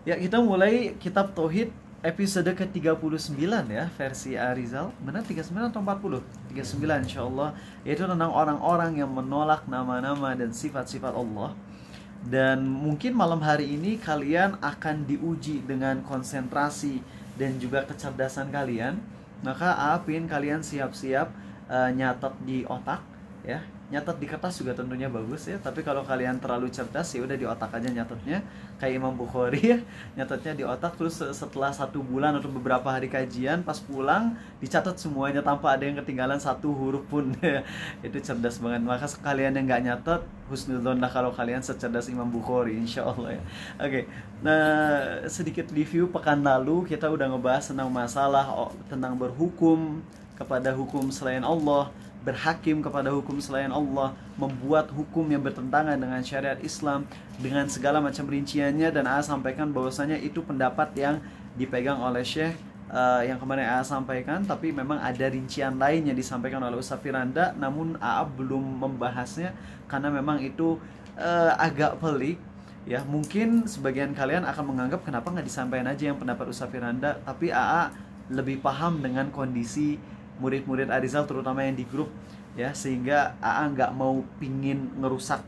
Ya, kita mulai kitab Tauhid episode ke-39 ya, versi Arizal. Benar 39 atau 40? 39 insyaallah. Yaitu tentang orang-orang yang menolak nama-nama dan sifat-sifat Allah. Dan mungkin malam hari ini kalian akan diuji dengan konsentrasi dan juga kecerdasan kalian. Maka Apin kalian siap-siap nyatet di otak ya. Nyatet di kertas juga tentunya bagus ya, tapi kalau kalian terlalu cerdas ya udah di otak aja nyatetnya, kayak Imam Bukhari ya, nyatetnya di otak. Terus setelah 1 bulan atau beberapa hari kajian, pas pulang dicatat semuanya tanpa ada yang ketinggalan satu huruf pun. Itu cerdas banget. Maka kalian yang nggak nyatet, husnudzon lah kalau kalian secerdas Imam Bukhari, insya Allah ya. Oke, nah sedikit review pekan lalu kita udah ngebahas tentang masalah tentang berhukum kepada hukum selain Allah, berhakim kepada hukum selain Allah, membuat hukum yang bertentangan dengan syariat Islam dengan segala macam rinciannya. Dan A sampaikan bahwasanya itu pendapat yang dipegang oleh Syekh yang kemarin A sampaikan, tapi memang ada rincian lain yang disampaikan oleh Ustaz Firanda, namun A belum membahasnya karena memang itu agak pelik ya. Mungkin sebagian kalian akan menganggap kenapa nggak disampaikan aja yang pendapat Ustaz Firanda, tapi AA lebih paham dengan kondisi murid-murid Arizal terutama yang di grup ya, sehingga AA nggak mau pingin ngerusak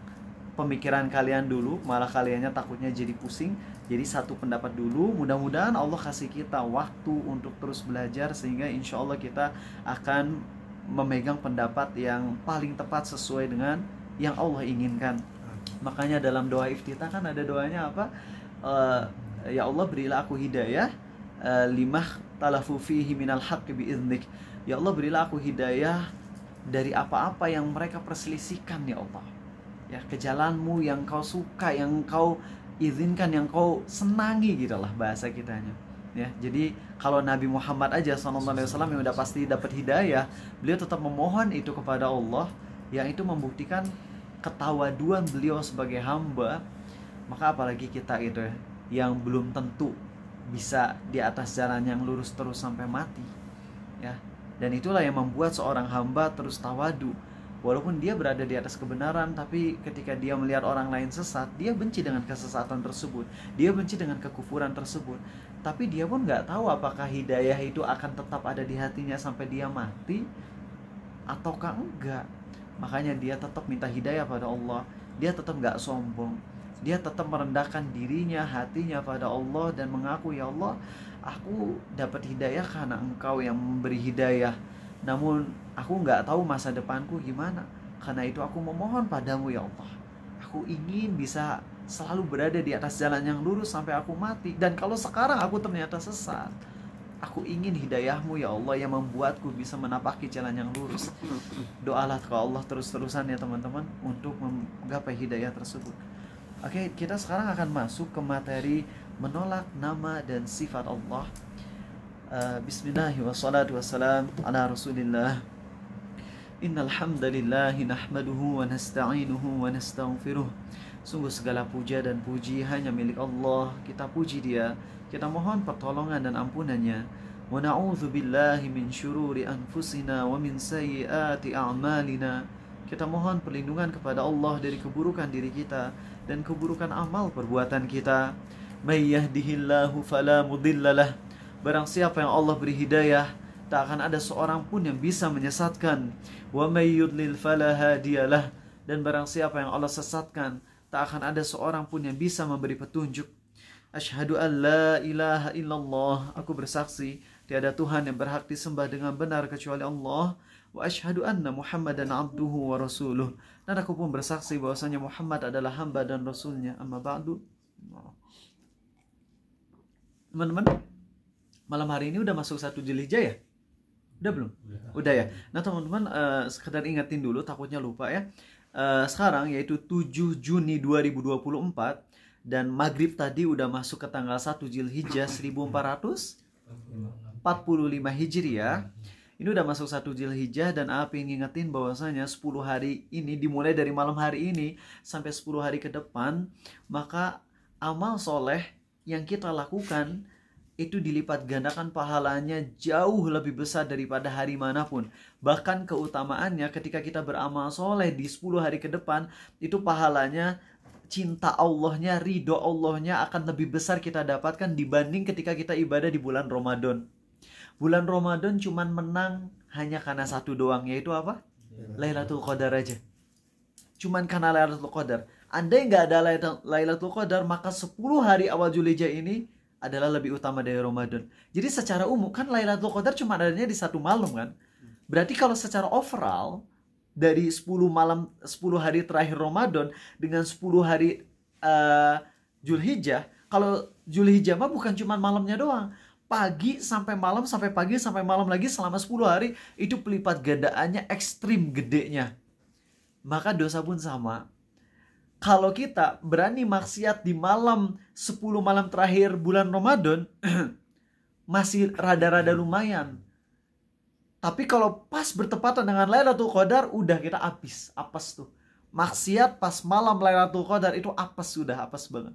pemikiran kalian dulu, malah kaliannya takutnya jadi pusing. Jadi satu pendapat dulu, mudah-mudahan Allah kasih kita waktu untuk terus belajar sehingga insya Allah kita akan memegang pendapat yang paling tepat sesuai dengan yang Allah inginkan. Makanya dalam doa iftitah kan ada doanya apa? Ya Allah berilah aku hidayah limah talafu fihi minal haqqi biiznik. Ya Allah berilah aku hidayah dari apa-apa yang mereka perselisihkan ya Allah, ya, ke jalanmu yang kau suka, yang kau izinkan, yang kau senangi gitu lah bahasa kitanya ya. Jadi kalau Nabi Muhammad aja SAW yang udah pasti dapat hidayah, beliau tetap memohon itu kepada Allah, yang itu membuktikan ketawaduan beliau sebagai hamba. Maka apalagi kita gitu ya, yang belum tentu bisa di atas jalan yang lurus terus sampai mati ya. Dan itulah yang membuat seorang hamba terus tawadu. Walaupun dia berada di atas kebenaran, tapi ketika dia melihat orang lain sesat, dia benci dengan kesesatan tersebut, dia benci dengan kekufuran tersebut. Tapi dia pun nggak tahu apakah hidayah itu akan tetap ada di hatinya sampai dia mati ataukah enggak. Makanya dia tetap minta hidayah pada Allah. Dia tetap nggak sombong, dia tetap merendahkan dirinya, hatinya pada Allah dan mengaku, ya Allah, aku dapat hidayah karena Engkau yang memberi hidayah. Namun aku nggak tahu masa depanku gimana. Karena itu aku memohon padamu ya Allah. Aku ingin bisa selalu berada di atas jalan yang lurus sampai aku mati. Dan kalau sekarang aku ternyata sesat, aku ingin hidayahmu ya Allah yang membuatku bisa menapaki jalan yang lurus. Doalah ke Allah terus-terusan ya teman-teman untuk menggapai hidayah tersebut. Oke, kita sekarang akan masuk ke materi menolak nama dan sifat Allah. Bismillahirrahmanirrahim. Wassalatu wassalam ala Rasulillah. Innal hamdalillah nahmaduhu wa nasta'inuhu wa nastaghfiruh. Sungguh segala puja dan puji hanya milik Allah. Kita puji Dia, kita mohon pertolongan dan ampunannya. Wa na'udzu billahi min syururi anfusina wa min sayyiati a'malina. Kita mohon perlindungan kepada Allah dari keburukan diri kita dan keburukan amal perbuatan kita. May yahdihillahu fala mudhillalah. Barang siapa yang Allah beri hidayah, tak akan ada seorang pun yang bisa menyesatkan. Wa may yudlil fala hadiyalah. Dan barang siapa yang Allah sesatkan, tak akan ada seorang pun yang bisa memberi petunjuk. Asyhadu an la ilaha illallah. Aku bersaksi tiada Tuhan yang berhak disembah dengan benar kecuali Allah. Wa asyhadu anna Muhammadan abduhu wa rasuluh. Dan aku pun bersaksi bahwasanya Muhammad adalah hamba dan rasulnya. Amma ba'du. Teman-teman, malam hari ini udah masuk 1 Dzulhijjah ya? Udah belum? Udah ya. Nah teman-teman, sekedar ingetin dulu takutnya lupa ya. Sekarang yaitu 7 Juni 2024 dan maghrib tadi udah masuk ke tanggal 1 Dzulhijjah 1445 Hijriah. Ini udah masuk 1 Dzulhijjah dan A pengen ngingetin bahwasanya 10 hari ini dimulai dari malam hari ini sampai 10 hari ke depan, maka amal soleh yang kita lakukan itu dilipat gandakan pahalanya jauh lebih besar daripada hari manapun. Bahkan keutamaannya ketika kita beramal soleh di 10 hari ke depan, itu pahalanya cinta Allahnya, ridho Allahnya akan lebih besar kita dapatkan dibanding ketika kita ibadah di bulan Ramadan. Bulan Ramadan cuman menang hanya karena satu doang, yaitu apa? Lailatul Qadar aja. Cuman karena Lailatul Qadar. Andai nggak ada Lailatul Qadar, maka 10 hari awal Zulhijjah ini adalah lebih utama dari Ramadan. Jadi secara umum kan Lailatul Qadar cuma adanya di satu malam kan. Berarti kalau secara overall dari 10 hari terakhir Ramadan dengan 10 hari Zulhijjah, kalau Zulhijjah mah bukan cuma malamnya doang. Pagi sampai malam, sampai pagi sampai malam lagi selama 10 hari, itu pelipat gandaannya ekstrim gedenya. Maka dosa pun sama. Kalau kita berani maksiat di malam 10 malam terakhir bulan Ramadan, masih rada-rada lumayan. Tapi kalau pas bertepatan dengan Lailatul Qadar, udah kita apes tuh. Maksiat pas malam Lailatul Qadar itu apes banget.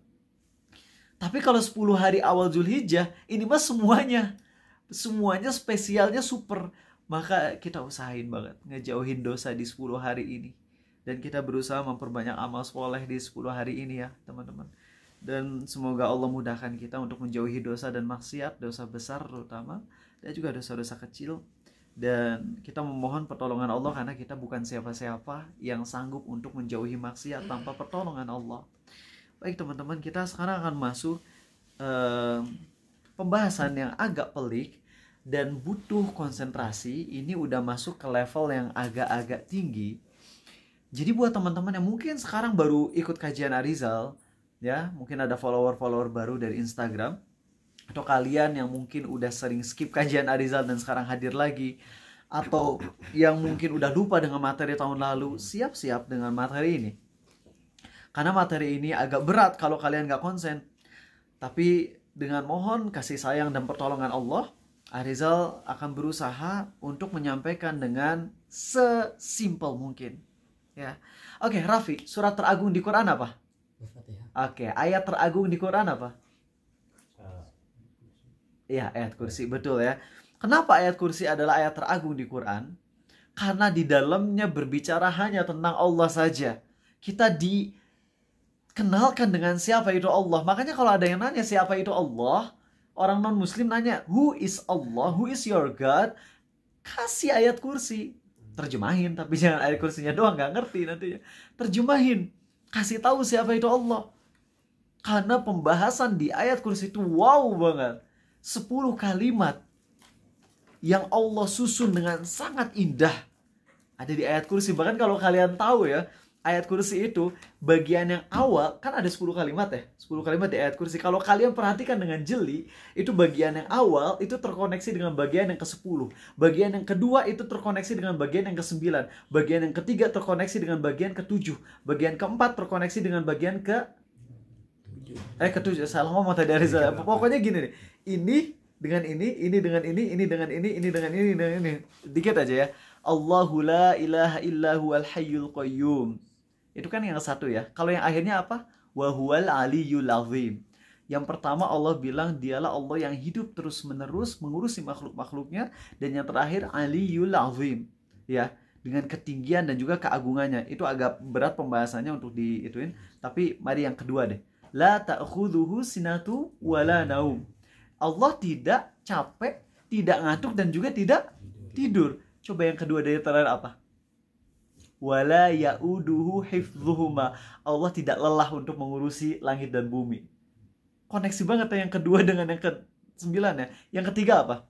Tapi kalau 10 hari awal Zulhijjah, ini mah semuanya spesialnya super. Maka kita usahain banget ngejauhin dosa di 10 hari ini. Dan kita berusaha memperbanyak amal soleh di 10 hari ini ya teman-teman. Dan semoga Allah mudahkan kita untuk menjauhi dosa dan maksiat, dosa besar terutama, dan juga dosa-dosa kecil. Dan kita memohon pertolongan Allah karena kita bukan siapa-siapa yang sanggup untuk menjauhi maksiat tanpa pertolongan Allah. Baik teman-teman, kita sekarang akan masuk pembahasan yang agak pelik dan butuh konsentrasi. Ini udah masuk ke level yang agak-agak tinggi. Jadi buat teman-teman yang mungkin sekarang baru ikut kajian Arizal, ya, mungkin ada follower-follower baru dari Instagram, atau kalian yang mungkin udah sering skip kajian Arizal dan sekarang hadir lagi, atau yang mungkin udah lupa dengan materi tahun lalu, siap-siap dengan materi ini. Karena materi ini agak berat kalau kalian gak konsen. Tapi dengan mohon kasih sayang dan pertolongan Allah, Arizal akan berusaha untuk menyampaikan dengan sesimpel mungkin. Ya, oke, Raffi, surat teragung di Quran apa? Oke, ayat teragung di Quran apa? Iya, ayat kursi, betul ya. Kenapa ayat kursi adalah ayat teragung di Quran? Karena di dalamnya berbicara hanya tentang Allah saja. Kita dikenalkan dengan siapa itu Allah. Makanya kalau ada yang nanya siapa itu Allah, orang non-muslim nanya, who is Allah? Who is your God? Kasih ayat kursi. Terjemahin, tapi jangan ayat kursinya doang, gak ngerti nantinya. Terjemahin, kasih tahu siapa itu Allah. Karena pembahasan di ayat kursi itu wow banget. 10 kalimat yang Allah susun dengan sangat indah ada di ayat kursi. Bahkan kalau kalian tahu ya, ayat kursi itu bagian yang awal kan ada 10 kalimat ya. 10 kalimat di ayat kursi. Kalau kalian perhatikan dengan jeli, itu bagian yang awal itu terkoneksi dengan bagian yang ke-10. Bagian yang kedua itu terkoneksi dengan bagian yang ke-9. Bagian yang ketiga terkoneksi dengan bagian ke-7. Bagian keempat terkoneksi dengan bagian ke-7. Salah ngomong tadi dari saya. Pokoknya gini nih. Ini dengan ini dengan ini dengan ini dengan ini dengan ini. Dikit aja ya. Allahu la ilaha illa huwal hayyul qayyum. Itu kan yang satu ya. Kalau yang akhirnya apa? Wa huwal aliyyul azim. Yang pertama Allah bilang dialah Allah yang hidup terus-menerus mengurusi makhluk-makhluknya, dan yang terakhir aliyyul azim. Ya, dengan ketinggian dan juga keagungannya. Itu agak berat pembahasannya untuk diituin, tapi mari yang kedua deh. La ta'khudhuhu sinatu wala naum. Allah tidak capek, tidak ngantuk dan juga tidak tidur. Coba yang kedua dari terakhir apa? Wala ya'uduhu hifdhuhuma. Allah tidak lelah untuk mengurusi langit dan bumi. Koneksi banget yang kedua dengan yang ke-9 ya. Yang ketiga apa?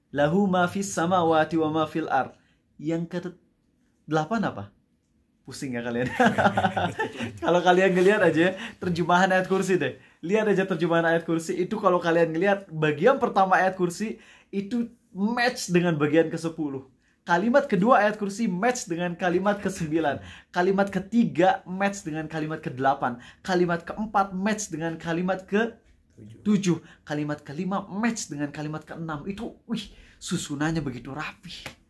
Lahu ma fis samawati wa ma fil ard. Yang ke-8 apa? Pusing ya kalian. Kalau kalian ngelihat aja terjemahan ayat kursi deh. Lihat aja terjemahan ayat kursi itu, kalau kalian ngelihat bagian pertama ayat kursi itu match dengan bagian ke-10. Kalimat kedua ayat kursi match dengan kalimat ke-9. Kalimat ketiga match dengan kalimat ke-8. Kalimat keempat match dengan kalimat ke-7. Kalimat kelima match dengan kalimat ke-6. Itu susunannya begitu rapi.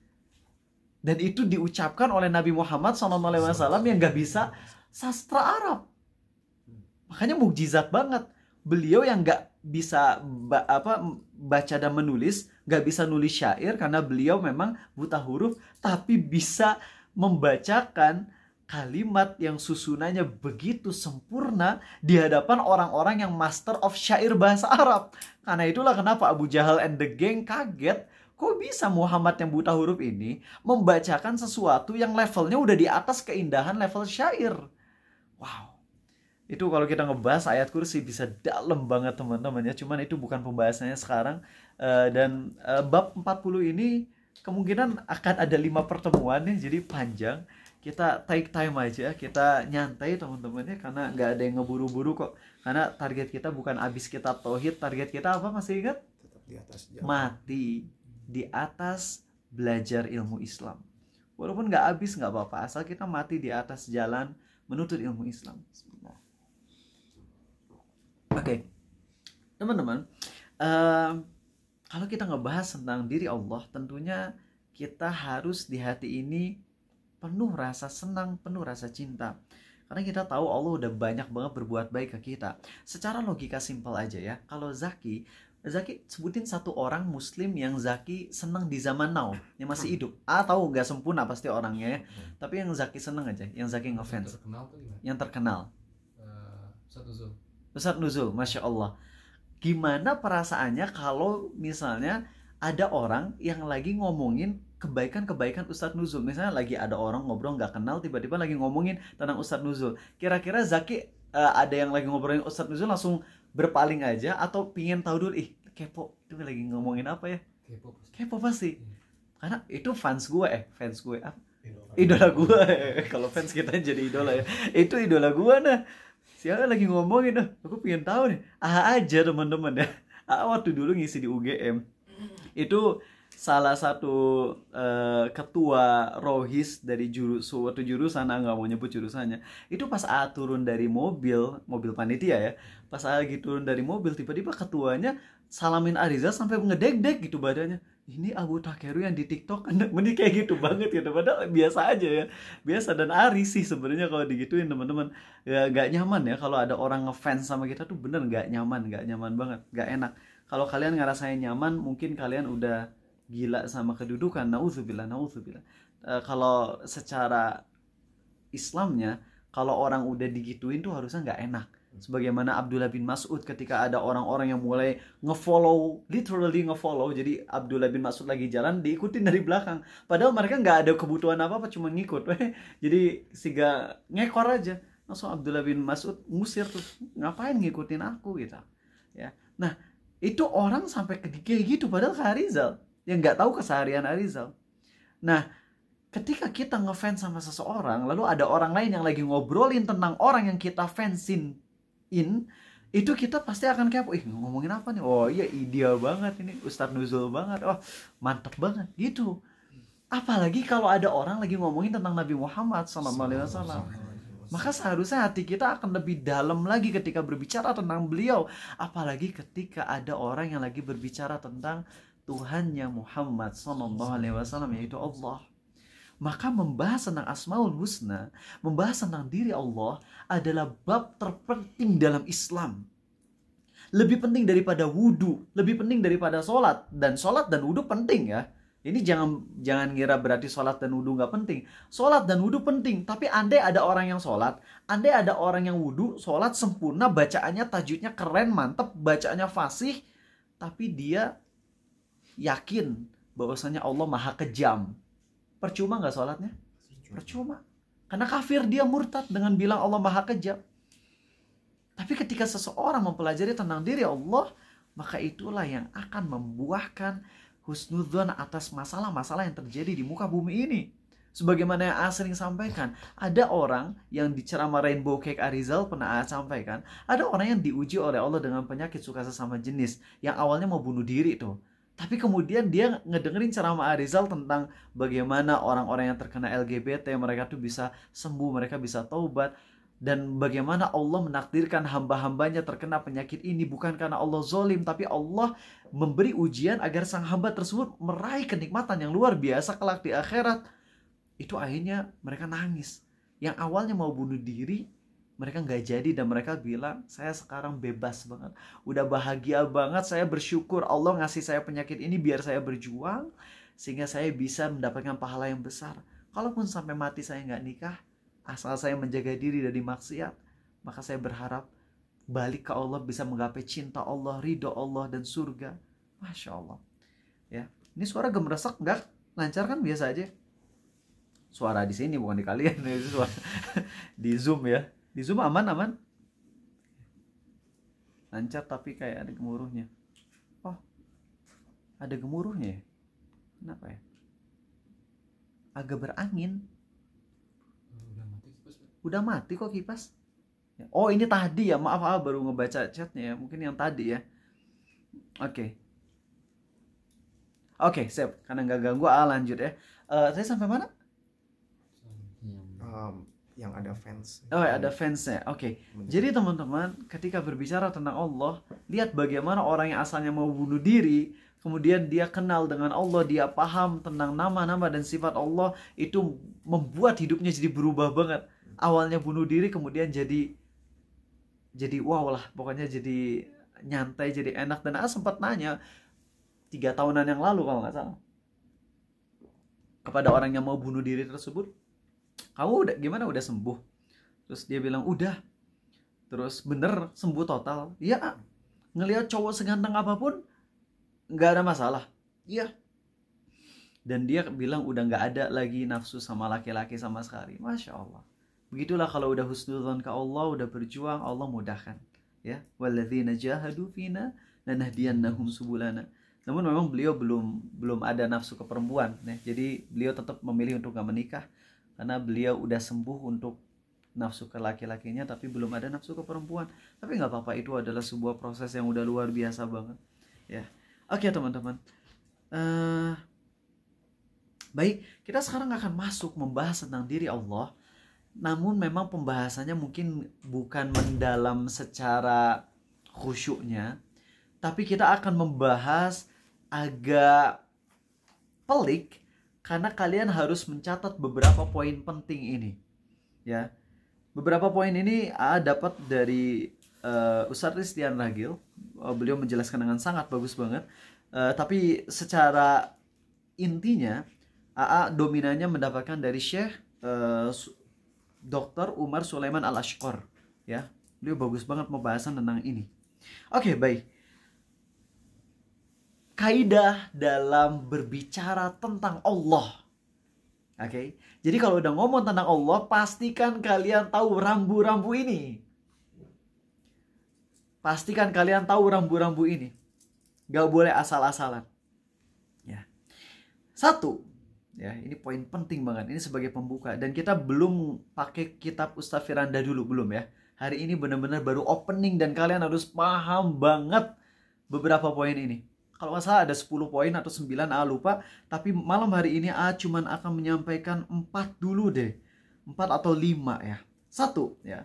Dan itu diucapkan oleh Nabi Muhammad SAW yang gak bisa sastra Arab. Makanya mukjizat banget. Beliau yang gak bisa baca dan menulis, gak bisa nulis syair karena beliau memang buta huruf, tapi bisa membacakan kalimat yang susunannya begitu sempurna di hadapan orang-orang yang master of syair bahasa Arab. Karena itulah kenapa Abu Jahal and the gang kaget, kok bisa Muhammad yang buta huruf ini membacakan sesuatu yang levelnya udah di atas keindahan level syair. Wow. Itu kalau kita ngebahas ayat kursi bisa dalam banget teman-teman ya. Cuman itu bukan pembahasannya sekarang. Dan bab 40 ini kemungkinan akan ada 5 pertemuan nih, jadi panjang. Kita take time aja, kita nyantai teman-teman ya, karena nggak ada yang ngeburu-buru kok. Karena target kita bukan habis kitab tauhid, target kita apa, masih ingat? Tetap di atas jalan. Mati di atas belajar ilmu Islam. Walaupun nggak habis nggak apa-apa, asal kita mati di atas jalan menuntut ilmu Islam. Oke, teman-teman, kalau kita ngebahas tentang diri Allah, tentunya kita harus di hati ini penuh rasa senang, penuh rasa cinta. Karena kita tahu Allah udah banyak banget berbuat baik ke kita. Secara logika simpel aja ya, kalau Zaki sebutin satu orang muslim yang Zaki senang di zaman now, yang masih hidup. Tahu gak sempurna pasti orangnya ya, tapi yang Zaki senang aja, yang Zaki ngefans. Yang terkenal. Ustadz Nuzul, Masya Allah. Gimana perasaannya kalau misalnya ada orang yang lagi ngomongin kebaikan-kebaikan Ustadz Nuzul. Misalnya lagi ada orang ngobrol nggak kenal, tiba-tiba lagi ngomongin tentang Ustadz Nuzul. Kira-kira Zaki ada yang lagi ngobrolin Ustadz Nuzul langsung berpaling aja, atau pingin tahu dulu, kepo, itu lagi ngomongin apa ya? Kepo pasti. Karena itu fans gue apa? Idola gue. Kalau fans kita jadi idola ya. Itu idola gue nah. Siapa lagi ngomongin aku pengen tahu nih. Aja teman-teman ya. Waktu dulu ngisi di UGM. Itu salah satu ketua rohis dari suatu jurusan, nggak mau nyebut jurusannya. Itu pas turun dari mobil panitia ya. Pas lagi turun dari mobil, tiba-tiba ketuanya salamin Arizal sampai ngedek-dek gitu badannya. Ini Abu Takeru yang di TikTok, ini kayak gitu banget gitu. Padahal biasa aja ya, biasa. Dan Ari sih sebenarnya kalau digituin teman-teman ya nggak nyaman ya. Kalau ada orang ngefans sama kita tuh bener nggak nyaman banget, nggak enak. Kalau kalian ngerasain nyaman, mungkin kalian udah gila sama kedudukan. Nauzubillah. Kalau secara Islamnya, kalau orang udah digituin tuh harusnya nggak enak. Sebagaimana Abdullah bin Mas'ud ketika ada orang-orang yang mulai literally ngefollow. Jadi Abdullah bin Mas'ud lagi jalan, diikutin dari belakang. Padahal mereka nggak ada kebutuhan apa-apa, cuma ngikut. Jadi siga ngekor aja. Langsung Abdullah bin Mas'ud ngusir tuh, ngapain ngikutin aku gitu. Ya. Nah, itu orang sampai kayak gitu, padahal ke Arizal yang nggak tahu keseharian Arizal. Nah, ketika kita ngefans sama seseorang, lalu ada orang lain yang lagi ngobrolin tentang orang yang kita fansin, itu kita pasti akan kepo, ngomongin apa nih? Oh iya, ideal banget ini, Ustadz Nuzul banget, oh mantep banget gitu. Apalagi kalau ada orang lagi ngomongin tentang Nabi Muhammad SAW. Maka seharusnya hati kita akan lebih dalam lagi ketika berbicara tentang beliau. Apalagi ketika ada orang yang lagi berbicara tentang Tuhannya Muhammad SAW, yaitu Allah. Maka membahas tentang Asmaul Husna, membahas tentang diri Allah adalah bab terpenting dalam Islam. Lebih penting daripada wudhu, lebih penting daripada sholat. Dan sholat dan wudhu penting ya. Ini jangan ngira berarti sholat dan wudhu nggak penting. Sholat dan wudhu penting, tapi andai ada orang yang sholat, andai ada orang yang wudhu, sholat sempurna, bacaannya tajwidnya keren, mantep, bacaannya fasih, tapi dia yakin bahwasanya Allah maha kejam. Percuma nggak sholatnya? Percuma. Karena kafir, dia murtad dengan bilang Allah maha kejam. Tapi ketika seseorang mempelajari tentang diri Allah, maka itulah yang akan membuahkan husnudzon atas masalah-masalah yang terjadi di muka bumi ini. Sebagaimana yang sering sampaikan, ada orang yang di ceramah Rainbow Cake Arizal pernah sampaikan, ada orang yang diuji oleh Allah dengan penyakit suka sesama jenis, yang awalnya mau bunuh diri tuh. Tapi kemudian dia ngedengerin ceramah Arizal tentang bagaimana orang-orang yang terkena LGBT, mereka tuh bisa sembuh, mereka bisa taubat. Dan bagaimana Allah menakdirkan hamba-hambanya terkena penyakit ini bukan karena Allah zolim, tapi Allah memberi ujian agar sang hamba tersebut meraih kenikmatan yang luar biasa kelak di akhirat. Itu akhirnya mereka nangis. Yang awalnya mau bunuh diri, mereka nggak jadi, dan mereka bilang, saya sekarang bebas banget, udah bahagia banget, saya bersyukur Allah ngasih saya penyakit ini biar saya berjuang, sehingga saya bisa mendapatkan pahala yang besar. Kalaupun sampai mati saya nggak nikah, Asal saya menjaga diri dari maksiat, maka saya berharap balik ke Allah bisa menggapai cinta Allah, ridho Allah dan surga. Masya Allah. Ya, ini suara gemeresak enggak? Lancar kan, biasa aja. Suara di sini bukan di kalian, itu suara di Zoom ya. Di Zoom aman. Lancar tapi kayak ada gemuruhnya. Oh, ada gemuruhnya ya? Kenapa ya? Agak berangin. Udah mati kok kipas. Oh, ini tadi ya, maaf baru ngebaca chatnya ya, mungkin yang tadi ya. Oke, siap. Karena nggak ganggu, lanjut ya. Saya sampai mana? Yang ada fans. Oh, ada fansnya. Oke. Jadi teman-teman, ketika berbicara tentang Allah, lihat bagaimana orang yang asalnya mau bunuh diri, kemudian dia kenal dengan Allah, dia paham tentang nama-nama dan sifat Allah, itu membuat hidupnya jadi berubah banget. Awalnya bunuh diri, kemudian jadi wow lah, pokoknya jadi nyantai, jadi enak. Dan sempat nanya 3 tahunan yang lalu kalau nggak salah kepada orang yang mau bunuh diri tersebut, kamu udah gimana, udah sembuh? Terus dia bilang udah. Terus bener sembuh total? Iya. Ngelihat cowok seganteng apapun nggak ada masalah. Iya. Dan dia bilang udah nggak ada lagi nafsu sama laki-laki sama sekali. Masya Allah. Begitulah kalau udah husnudzon ke Allah, udah berjuang, Allah mudahkan. Ya, walladzina jahadu fina lanahdiyannahum subulana. Namun memang beliau belum ada nafsu ke perempuan, ya. Jadi beliau tetap memilih untuk gak menikah karena beliau udah sembuh untuk nafsu ke laki-lakinya, tapi belum ada nafsu ke perempuan. Tapi nggak apa-apa, itu adalah sebuah proses yang udah luar biasa banget. Ya, oke teman-teman. Baik, kita sekarang akan masuk membahas tentang diri Allah. Namun memang pembahasannya mungkin bukan mendalam secara khusyuknya, tapi kita akan membahas agak pelik karena kalian harus mencatat beberapa poin penting ini. Ya, beberapa poin ini dapat dari Ustadz Rizdian Ragil. Beliau menjelaskan dengan sangat bagus banget. Tapi secara intinya, dominannya mendapatkan dari Syekh Dr. Umar Sulaiman Al-Ashqar, ya. Beliau bagus banget pembahasan tentang ini. Oke, baik. Kaidah dalam berbicara tentang Allah. Oke. Jadi kalau udah ngomong tentang Allah, pastikan kalian tahu rambu-rambu ini. Pastikan kalian tahu rambu-rambu ini. Gak boleh asal-asalan. Ya. 1. Ya, ini poin penting banget. Ini sebagai pembuka. Dan kita belum pakai kitab Ustaz Firanda dulu, belum ya. Hari ini benar-benar baru opening dan kalian harus paham banget beberapa poin ini. Kalau nggak salah ada 10 poin atau 9, lupa. Tapi malam hari ini cuman akan menyampaikan 4 dulu deh. 4 atau 5 ya. 1 ya.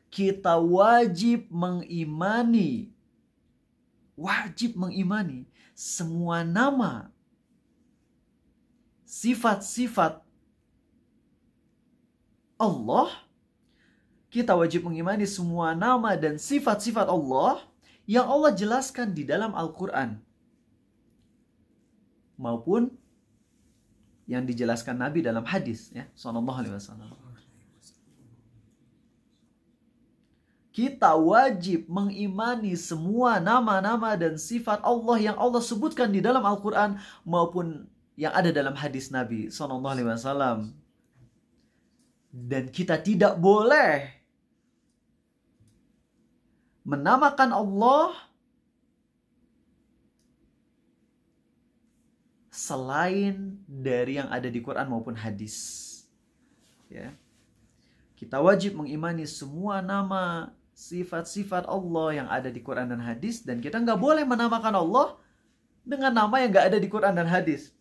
Kita wajib mengimani semua nama, sifat-sifat Allah. Kita wajib mengimani semua nama dan sifat-sifat Allah yang Allah jelaskan di dalam Al-Quran maupun yang dijelaskan Nabi dalam hadis, ya, sallallahu alaihi wasallam. Kita wajib mengimani semua nama-nama dan sifat Allah yang Allah sebutkan di dalam Al-Quran maupun yang ada dalam hadis Nabi sallallahu alaihi wasallam. Dan kita tidak boleh menamakan Allah selain dari yang ada di Quran maupun hadis. Ya. Kita wajib mengimani semua nama, sifat-sifat Allah yang ada di Quran dan hadis, dan kita nggak boleh menamakan Allah dengan nama yang nggak ada di Quran dan hadis.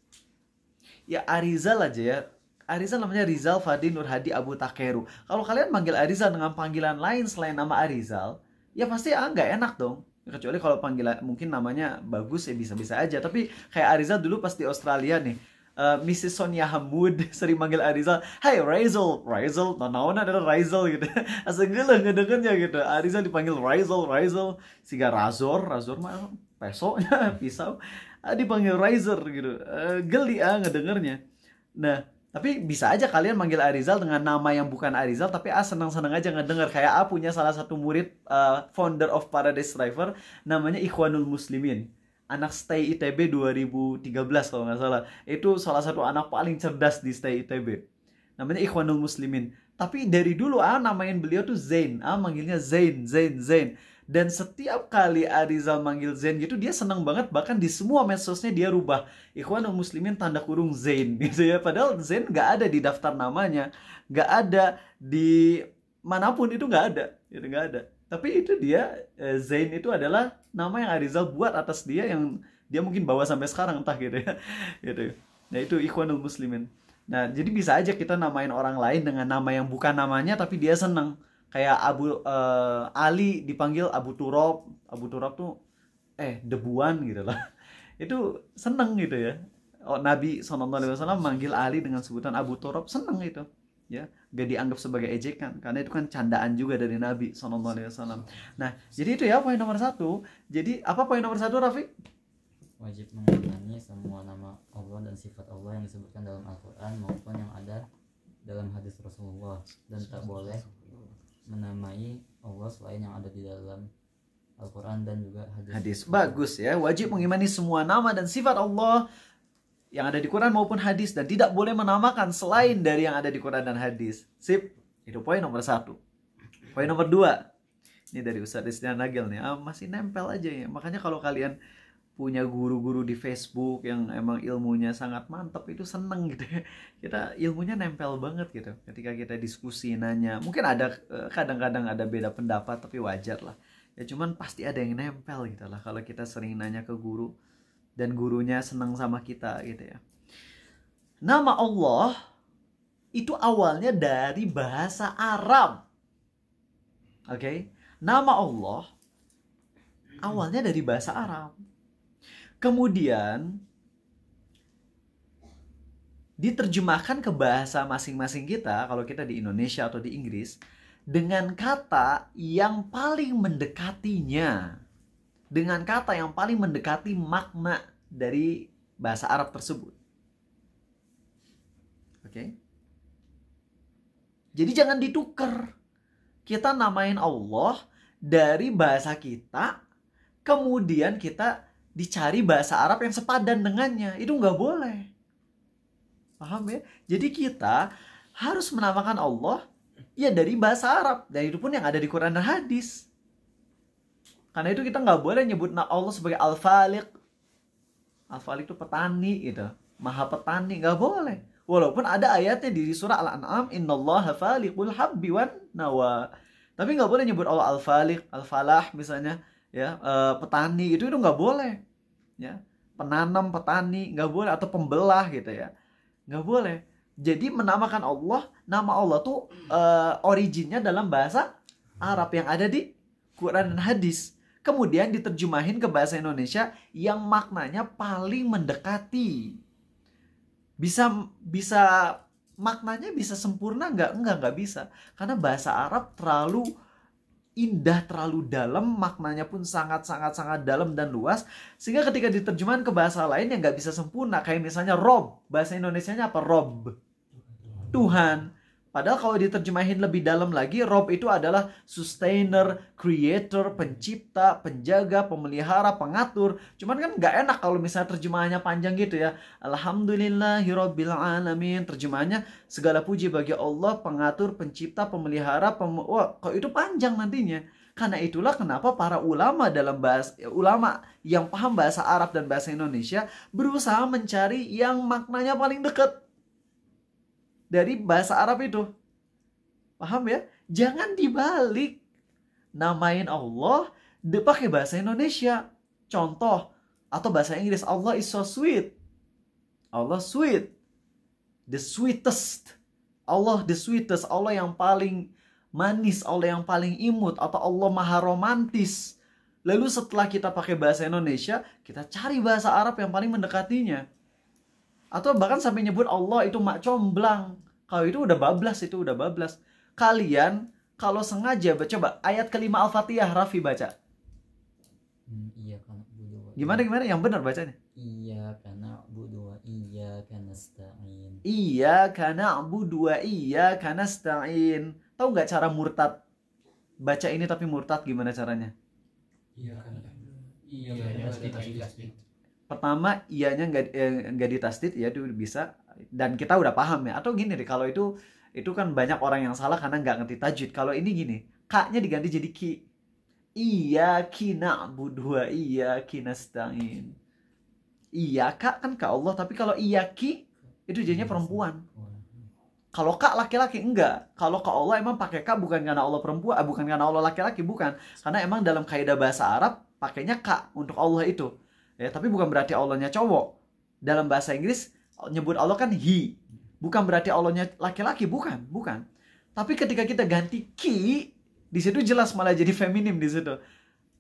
Ya Arizal aja ya. Arizal namanya Rizal Fadi Nur Hadi Abu Takeru. Kalau kalian manggil Arizal dengan panggilan lain selain nama Arizal, ya pasti nggak enak dong. Kecuali kalau panggilan mungkin namanya bagus ya bisa-bisa aja. Tapi kayak Arizal dulu pas di Australia nih, Mrs. Sonia Hamud sering manggil Arizal, "Hey Rizal, naon adalah Rizal gitu." Asa geuleuh ngedengernya gitu. Arizal dipanggil Rizal, siga Razor mah peso pisau. Dipanggil Rizal gitu. Geli ngedengernya. Nah, Tapi bisa aja kalian manggil Arizal dengan nama yang bukan Arizal, tapi senang-senang aja ngedenger. Kayak punya salah satu murid founder of Paradise Driver, namanya Ikhwanul Muslimin. Anak Stay ITB 2013 kalau nggak salah. Itu salah satu anak paling cerdas di Stay ITB. Namanya Ikhwanul Muslimin. Tapi dari dulu namain beliau tuh Zain. Manggilnya Zain, Zain, Zain. Dan setiap kali Arizal manggil Zain gitu, dia seneng banget. Bahkan di semua medsosnya dia rubah Ikhwanul Muslimin tanda kurung Zain gitu ya. Padahal Zain nggak ada di daftar namanya, nggak ada di manapun, itu nggak ada, itu nggak ada. Tapi itu dia, Zain itu adalah nama yang Arizal buat atas dia, yang dia mungkin bawa sampai sekarang entah gitu ya. Gitu. Nah itu Ikhwanul Muslimin. Nah jadi bisa aja kita namain orang lain dengan nama yang bukan namanya, tapi dia seneng. Kayak Ali dipanggil Abu Turab. Abu Turab tuh debuan gitu lah. Itu seneng gitu ya. Nabi SAW manggil Ali dengan sebutan Abu Turab, seneng itu. Ya, gak dianggap sebagai ejekan, karena itu kan candaan juga dari Nabi SAW. Nah, jadi itu ya poin nomor 1. Jadi apa poin nomor 1, Rafiq? Wajib mengimani semua nama Allah dan sifat Allah yang disebutkan dalam Al-Quran maupun yang ada dalam hadis Rasulullah, dan tak boleh menamai Allah selain yang ada di dalam Al-Quran dan juga hadis. Bagus ya, wajib mengimani semua nama dan sifat Allah yang ada di Quran maupun hadis, dan tidak boleh menamakan selain dari yang ada di Quran dan hadis. Sip, itu poin nomor 1. Poin nomor 2, ini dari Ustadz Rizdian Nagel nih, masih nempel aja ya. Makanya kalau kalian punya guru-guru di Facebook yang emang ilmunya sangat mantap, itu seneng gitu ya. Kita ilmunya nempel banget gitu. Ketika kita diskusi, nanya, mungkin ada kadang-kadang ada beda pendapat, tapi wajar lah. Ya cuman pasti ada yang nempel gitu lah kalau kita sering nanya ke guru dan gurunya seneng sama kita gitu ya. Nama Allah itu awalnya dari bahasa Arab. Oke? Nama Allah awalnya dari bahasa Arab. Kemudian diterjemahkan ke bahasa masing-masing kita, kalau kita di Indonesia atau di Inggris, dengan kata yang paling mendekatinya, dengan kata yang paling mendekati makna dari bahasa Arab tersebut. Oke? Jadi jangan ditukar. Kita namain Allah dari bahasa kita, kemudian kita dicari bahasa Arab yang sepadan dengannya. Itu nggak boleh. Paham ya? Jadi kita harus menamakan Allah ya dari bahasa Arab. Dan itu pun yang ada di Quran dan hadis. Karena itu kita nggak boleh nyebut Allah sebagai Al-Faliq. Al-Faliq itu petani gitu. Maha petani. Nggak boleh. Walaupun ada ayatnya di surah Al-An'am, Innallaha faliqul habbi wan nawa. Tapi nggak boleh nyebut Allah Al-Faliq, Al-Falah misalnya. Ya, petani itu nggak boleh, ya, penanam, petani nggak boleh, atau pembelah gitu ya, nggak boleh. Jadi menamakan Allah, nama Allah tuh originnya dalam bahasa Arab yang ada di Quran dan hadis, kemudian diterjemahin ke bahasa Indonesia yang maknanya paling mendekati. Bisa maknanya bisa sempurna nggak bisa, karena bahasa Arab terlalu indah, terlalu dalam, maknanya pun sangat dalam dan luas, sehingga ketika diterjemahkan ke bahasa lain yang nggak bisa sempurna. Kayak misalnya Rob, bahasa Indonesianya apa? Rob, Tuhan. Padahal kalau diterjemahin lebih dalam lagi, Rob itu adalah sustainer, creator, pencipta, penjaga, pemelihara, pengatur. Cuman kan nggak enak kalau misalnya terjemahannya panjang gitu ya. Alhamdulillahirabbil alamin. Terjemahannya segala puji bagi Allah, pengatur, pencipta, pemelihara, wah, kok itu panjang nantinya. Karena itulah kenapa para ulama ulama yang paham bahasa Arab dan bahasa Indonesia berusaha mencari yang maknanya paling dekat dari bahasa Arab itu. Paham ya? Jangan dibalik. Namain Allah pakai bahasa Indonesia. Contoh, atau bahasa Inggris, Allah is so sweet. Allah sweet. The sweetest. Allah the sweetest. Allah yang paling manis, Allah yang paling imut, atau Allah maha romantis. Lalu setelah kita pakai bahasa Indonesia, kita cari bahasa Arab yang paling mendekatinya. Atau bahkan sampai nyebut Allah itu mak comblang. Kalau itu udah bablas, Kalian kalau sengaja coba ayat kelima Al-Fatihah, Raffi baca. Iya karena budu. Gimana yang benar bacanya? Iya karena budu wa iya karena nasta'in. Iyyaka na'budu wa iyyaka nasta'in. Tahu nggak cara murtad? Baca ini tapi murtad gimana caranya? Iya kan. Iya kan. Pertama iyanya nggak ditasdid, ya itu bisa. Dan kita udah paham ya. Atau gini deh, kalau itu kan banyak orang yang salah karena nggak ngerti tajwid. Kalau ini gini, ka-nya diganti jadi ki. Iyyaki na'budu wa iyyaki nasta'in. Iyyaka kan ke Allah, tapi kalau iyyaki itu jadinya perempuan. Kalau kak laki-laki enggak. Kalau ke Allah emang pakai kak bukan karena Allah perempuan, bukan karena Allah laki-laki, bukan. Karena emang dalam kaidah bahasa Arab pakainya kak untuk Allah itu. Ya, tapi bukan berarti Allahnya cowok. Dalam bahasa Inggris nyebut Allah kan he. Bukan berarti Allahnya laki-laki, bukan. Tapi ketika kita ganti ki, di situ jelas malah jadi feminim di situ.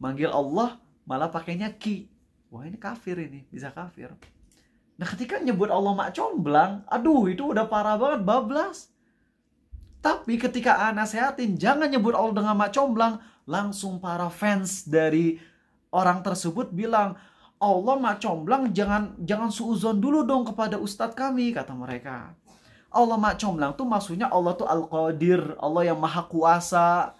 Manggil Allah malah pakainya ki. Wah, ini kafir ini, bisa kafir. Nah, ketika nyebut Allah mak comblang, aduh itu udah parah banget, bablas. Tapi ketika nasehatin jangan nyebut Allah dengan mak comblang, langsung para fans dari orang tersebut bilang, Allah mak comblang, jangan suuzon dulu dong kepada ustadz kami, kata mereka. Allah mak comblang tuh maksudnya Allah tuh Al-Qadir, Allah yang maha kuasa,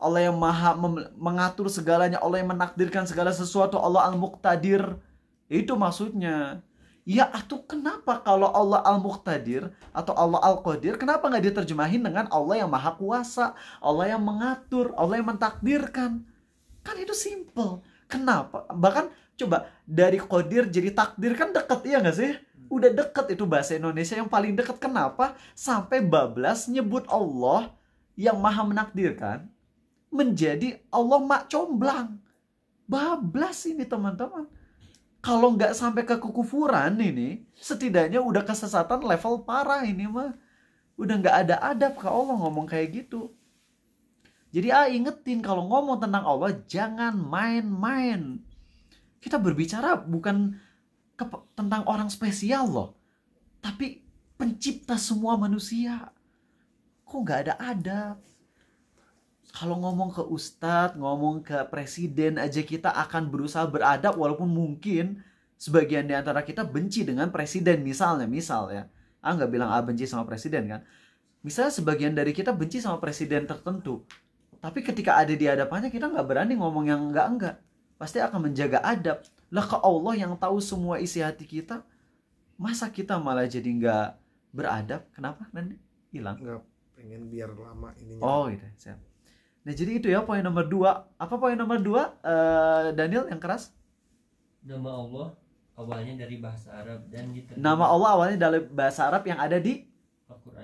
Allah yang maha mengatur segalanya, Allah yang menakdirkan segala sesuatu, Allah Al-Muqtadir. Itu maksudnya. Ya atuh kenapa kalau Allah Al-Muqtadir atau Allah Al-Qadir, kenapa nggak diterjemahin dengan Allah yang maha kuasa, Allah yang mengatur, Allah yang mentakdirkan? Kan itu simple. Kenapa? Bahkan coba dari Qadir jadi takdir kan deket, iya nggak sih? Udah deket, itu bahasa Indonesia yang paling deket. Kenapa? Sampai bablas nyebut Allah yang maha menakdirkan menjadi Allah mak comblang. Bablas ini teman-teman. Kalau nggak sampai ke kekufuran ini, setidaknya udah kesesatan level parah ini mah. Udah nggak ada adab ke Allah ngomong kayak gitu. Jadi ingetin kalau ngomong tentang Allah jangan main-main. Kita berbicara bukan tentang orang spesial loh, tapi pencipta semua manusia. Kok nggak ada adab? Kalau ngomong ke ustadz, ngomong ke presiden aja kita akan berusaha beradab, walaupun mungkin sebagian di antara kita benci dengan presiden misal ya. Nggak bilang benci sama presiden kan. Misalnya sebagian dari kita benci sama presiden tertentu. Tapi ketika ada di hadapannya kita nggak berani ngomong yang enggak. Pasti akan menjaga adab. Lah ke Allah yang tahu semua isi hati kita, masa kita malah jadi nggak beradab? Kenapa nanti hilang? Nggak pengen biar lama ininya. Oh gitu, siap. Nah jadi itu ya poin nomor 2. Apa poin nomor 2, Daniel yang keras? Nama Allah awalnya dari bahasa Arab dan Nama Allah awalnya dari bahasa Arab yang ada di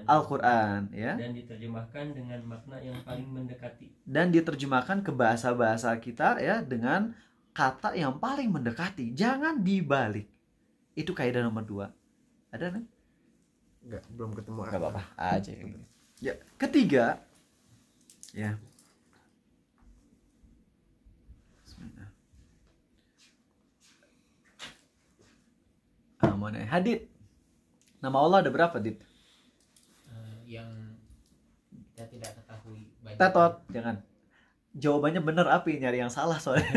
Al-Quran, ya. Dan diterjemahkan dengan makna yang paling mendekati. Dan diterjemahkan ke bahasa-bahasa kita ya dengan kata yang paling mendekati. Jangan dibalik. Itu kaidah nomor 2. Ada nih? Enggak, belum ketemu. Enggak apa-apa aja. Ya, ketiga ya. Hadid. Nama Allah ada berapa, Dit? Yang kita tidak ketahui banyak. Tetot, jangan. Jawabannya bener api, nyari yang salah soalnya.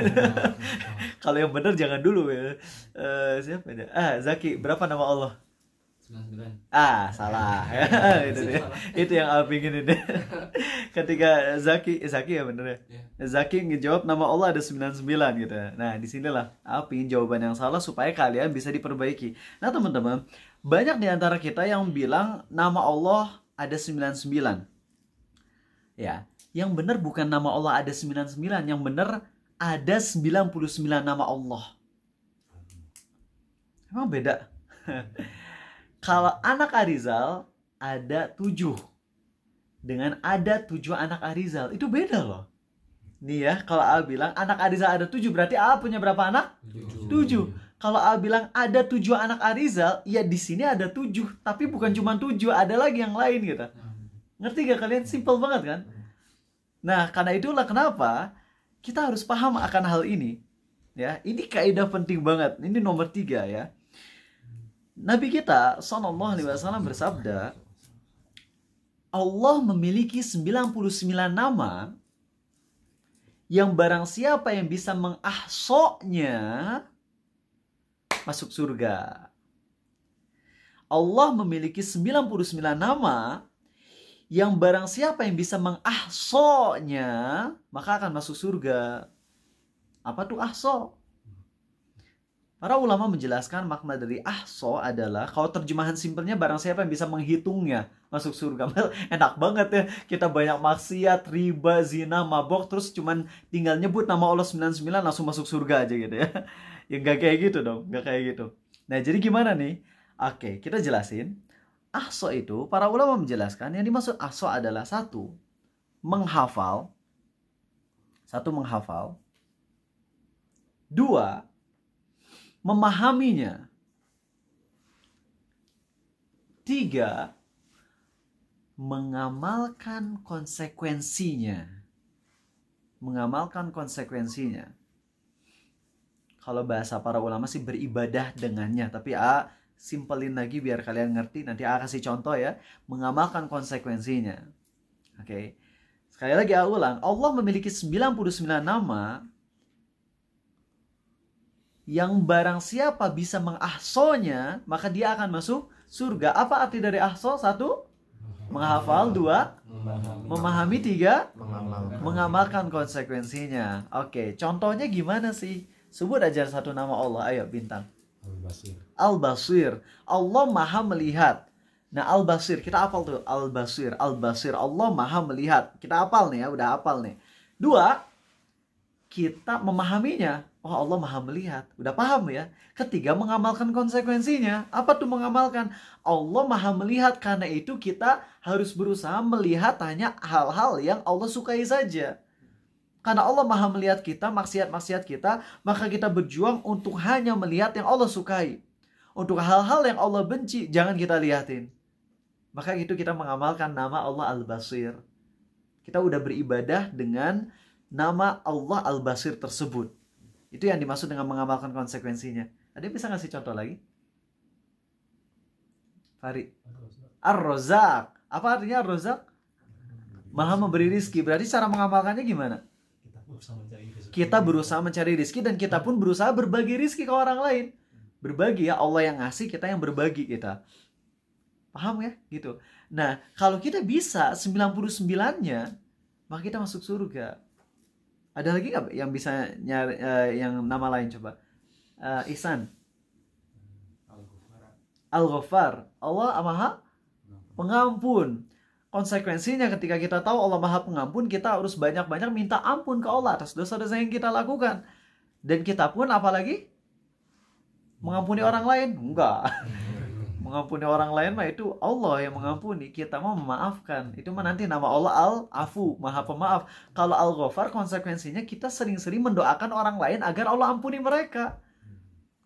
Kalau yang bener jangan dulu ya. Siapa ya? Zaki, berapa nama Allah? 99. Salah. Itu dia. Itu yang Api ingin ini. Ketika Zaki ya bener ya. Zaki ngejawab nama Allah ada 99 gitu. Nah, disinilah Api jawaban yang salah supaya kalian bisa diperbaiki. Nah, teman-teman, banyak di antara kita yang bilang nama Allah ada 99. Ya, yang benar bukan nama Allah ada 99, yang benar ada 99 nama Allah. Emang beda. Kalau anak Arizal ada 7 dengan ada 7 anak Arizal, itu beda loh. Nih ya, kalau A bilang anak Arizal ada 7, berarti A punya berapa anak? 7. Kalau A bilang ada 7 anak Arizal, ya di sini ada 7, tapi bukan cuma 7, ada lagi yang lain gitu. Ngerti gak kalian? Simple banget kan? Nah, karena itulah kenapa kita harus paham akan hal ini. Ya, ini kaidah penting banget. Ini nomor 3 ya. Nabi kita SAW bersabda, Allah memiliki 99 nama yang barang siapa yang bisa mengahsoknya masuk surga. Allah memiliki 99 nama yang barang siapa yang bisa mengahsoknya maka akan masuk surga. Apa tuh ahso? Para ulama menjelaskan makna dari ahso adalah, kalau terjemahan simpelnya, barang siapa yang bisa menghitungnya masuk surga. Enak banget ya, kita banyak maksiat, riba, zina, mabok, terus cuman tinggal nyebut nama Allah 99 langsung masuk surga aja gitu ya. Ya nggak kayak gitu dong, nggak kayak gitu. Nah jadi gimana nih? Oke, kita jelasin. Ahso itu, para ulama menjelaskan, yang dimaksud ahso adalah satu, menghafal. Dua, memahaminya. Tiga, mengamalkan konsekuensinya. Kalau bahasa para ulama sih beribadah dengannya, tapi simpelin lagi biar kalian ngerti. Nanti kasih contoh ya. Mengamalkan konsekuensinya. Oke. Sekali lagi ulang, Allah memiliki 99 nama yang barang siapa bisa mengahsonya, maka dia akan masuk surga. Apa arti dari ahso? Satu, menghafal. Dua, memahami. Tiga, mengamalkan konsekuensinya. Oke, contohnya gimana sih? Sebut aja satu nama Allah. Ayo, Bintang. Al-Basir. Allah maha melihat. Nah, Al-Basir, kita hafal tuh. Al-Basir. Allah maha melihat. Kita hafal nih ya, udah hafal nih. Dua, kita memahaminya. Oh, Allah maha melihat. Udah paham ya? Ketiga, mengamalkan konsekuensinya. Apa tuh mengamalkan? Allah maha melihat, karena itu kita harus berusaha melihat hanya hal-hal yang Allah sukai saja. Karena Allah maha melihat kita, maksiat-maksiat kita, maka kita berjuang untuk hanya melihat yang Allah sukai. Untuk hal-hal yang Allah benci, jangan kita lihatin. Maka itu kita mengamalkan nama Allah Al-Basir. Kita udah beribadah dengan nama Allah Al-Basir tersebut. Itu yang dimaksud dengan mengamalkan konsekuensinya. Ada yang bisa ngasih contoh lagi? Farid. Ar-Rozak. Apa artinya Ar-Rozak? Maha memberi rizki. Berarti cara mengamalkannya gimana? Kita berusaha mencari rizki, dan kita pun berusaha berbagi rizki ke orang lain. Berbagi ya, Allah yang ngasih, kita yang berbagi kita. Paham ya? Gitu. Nah, kalau kita bisa 99-nya, maka kita masuk surga. Ada lagi nggak yang bisa nyari yang nama lain coba? Ihsan. Al-Ghaffar. Allah maha pengampun. Konsekuensinya ketika kita tahu Allah maha pengampun, kita harus banyak-banyak minta ampun ke Allah atas dosa-dosa yang kita lakukan. Dan kita pun apalagi? Mengampuni orang lain? Enggak. Mengampuni orang lain mah itu Allah yang mengampuni, kita mau memaafkan. Itu mah nanti nama Allah Al-Afu, maha pemaaf. Kalau Al-Ghafar, konsekuensinya kita sering-sering mendoakan orang lain agar Allah ampuni mereka.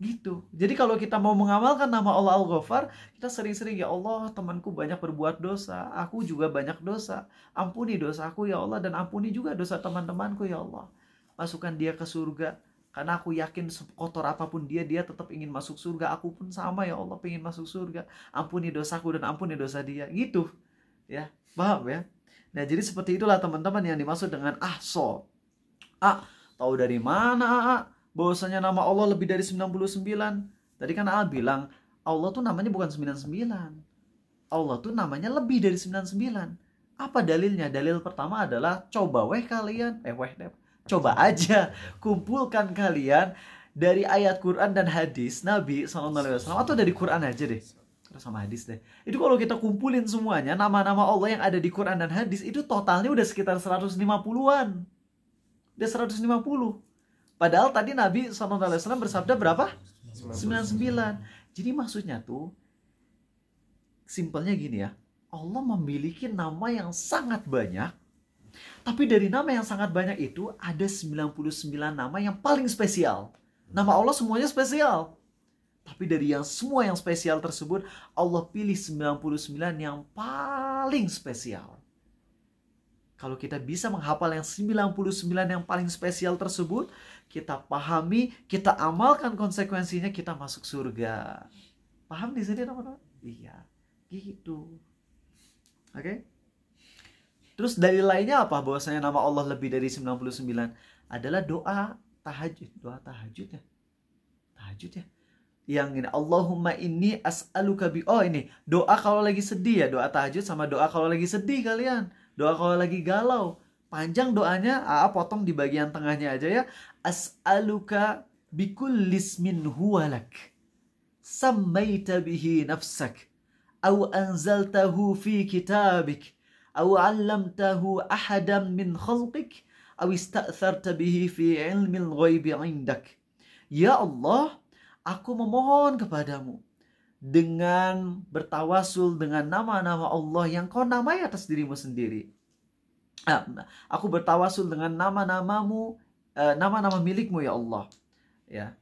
Gitu. Jadi kalau kita mau mengamalkan nama Allah Al-Ghafar, kita sering-sering, ya Allah, temanku banyak berbuat dosa, aku juga banyak dosa. Ampuni dosaku ya Allah, dan ampuni juga dosa teman-temanku ya Allah. Masukkan dia ke surga. Karena aku yakin sekotor apapun dia tetap ingin masuk surga. Aku pun sama ya Allah, pengen masuk surga. Ampuni dosaku dan ampuni dosa dia. Gitu. Ya, paham ya? Nah, jadi seperti itulah teman-teman yang dimaksud dengan ahso. Tahu dari mana bahwasanya nama Allah lebih dari 99? Tadi kan bilang, Allah tuh namanya bukan 99. Allah tuh namanya lebih dari 99. Apa dalilnya? Dalil pertama adalah coba kalian. Coba aja kumpulkan kalian dari ayat Quran dan hadis Nabi SAW, atau dari Quran aja deh, sama hadis deh. Itu kalau kita kumpulin semuanya nama-nama Allah yang ada di Quran dan hadis, itu totalnya udah sekitar 150-an. Udah 150. Padahal tadi Nabi SAW bersabda berapa? 99. Jadi maksudnya tuh simpelnya gini ya, Allah memiliki nama yang sangat banyak. Tapi dari nama yang sangat banyak itu ada 99 nama yang paling spesial. Nama Allah semuanya spesial. Tapi dari semua yang spesial tersebut, Allah pilih 99 yang paling spesial. Kalau kita bisa menghafal yang 99 yang paling spesial tersebut, kita pahami, kita amalkan konsekuensinya, kita masuk surga. Paham di sini teman-teman? Iya, gitu. Oke? Terus dalil lainnya apa bahwasanya nama Allah lebih dari 99? adalah doa tahajud. Doa tahajud ya. Tahajud ya. Yang ini, Allahumma inni as'aluka bi. Oh ini, doa kalau lagi sedih ya. Doa tahajud sama doa kalau lagi sedih kalian. Doa kalau lagi galau. Panjang doanya, potong di bagian tengahnya aja ya. As'aluka bikullis min huwalak. Sammaita bihi nafsak. Au anzaltahu fi kitabik. Au 'allamtahu ahadan min khalqik. Au ista'tharta bihi fi ilmil ghaibi 'indak. Ya Allah, aku memohon kepadamu dengan bertawasul dengan nama-nama Allah yang kau namai atas dirimu sendiri. Aku bertawasul dengan nama-namamu, nama-nama milikmu ya Allah. Ya.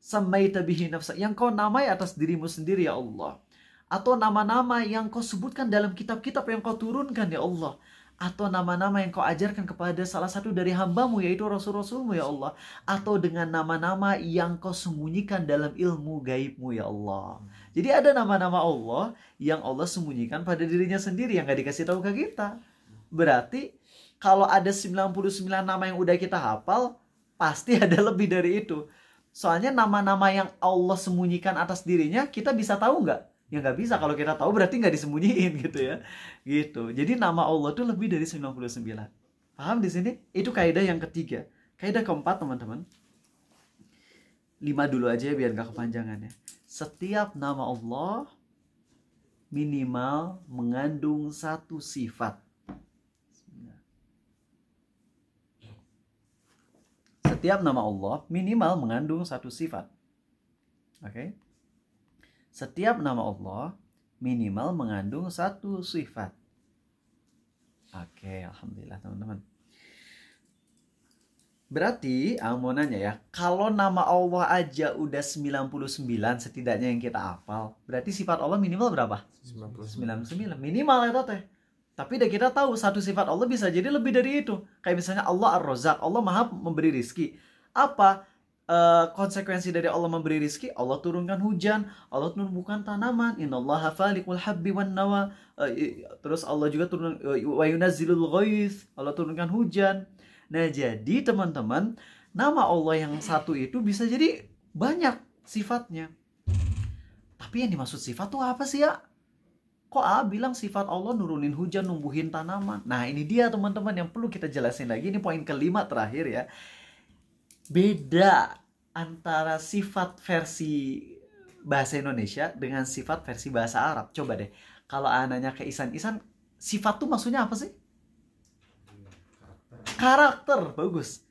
Sammaita bihi nafsa, yang kau namai atas dirimu sendiri ya Allah. Atau nama-nama yang kau sebutkan dalam kitab-kitab yang kau turunkan ya Allah. Atau nama-nama yang kau ajarkan kepada salah satu dari hambamu, yaitu Rasul-Rasulmu ya Allah. Atau dengan nama-nama yang kau sembunyikan dalam ilmu gaibmu ya Allah. Jadi ada nama-nama Allah yang Allah sembunyikan pada dirinya sendiri yang gak dikasih tahu ke kita. Berarti kalau ada 99 nama yang udah kita hafal, pasti ada lebih dari itu. Soalnya nama-nama yang Allah sembunyikan atas dirinya, kita bisa tahu nggak? Ya nggak bisa. Kalau kita tahu berarti nggak disembunyiin gitu ya. Gitu. Jadi nama Allah itu lebih dari 99. Paham di sini? Itu kaidah yang ketiga. Kaidah keempat teman-teman. 5 dulu aja ya biar nggak kepanjangan ya. Setiap nama Allah minimal mengandung satu sifat. Setiap nama Allah minimal mengandung satu sifat. Oke. Setiap nama Allah minimal mengandung satu sifat. Oke, alhamdulillah teman-teman. Berarti, mau nanya ya, kalau nama Allah aja udah 99 setidaknya yang kita hafal, berarti sifat Allah minimal berapa? 99. Minimal ya teh. Tapi udah kita tahu satu sifat Allah bisa jadi lebih dari itu. Kayak misalnya Allah Ar-Razzaq, Allah Maha memberi rizki. Apa konsekuensi dari Allah memberi rizki? Allah turunkan hujan, Allah turunkan tanaman. Innallaha faliqul habbi wan nawa. Terus Allah juga turun wa yunazzilul ghaits, Allah turunkan hujan. Nah, jadi teman-teman, nama Allah yang satu itu bisa jadi banyak sifatnya. Tapi yang dimaksud sifat tuh apa sih ya? Kok bilang sifat Allah nurunin hujan, numbuhin tanaman? Nah ini dia teman-teman yang perlu kita jelasin lagi. Ini poin kelima terakhir ya. Beda antara sifat versi bahasa Indonesia dengan sifat versi bahasa Arab. Coba deh, kalau nanya ke Isan, sifat tuh maksudnya apa sih? Karakter, bagus.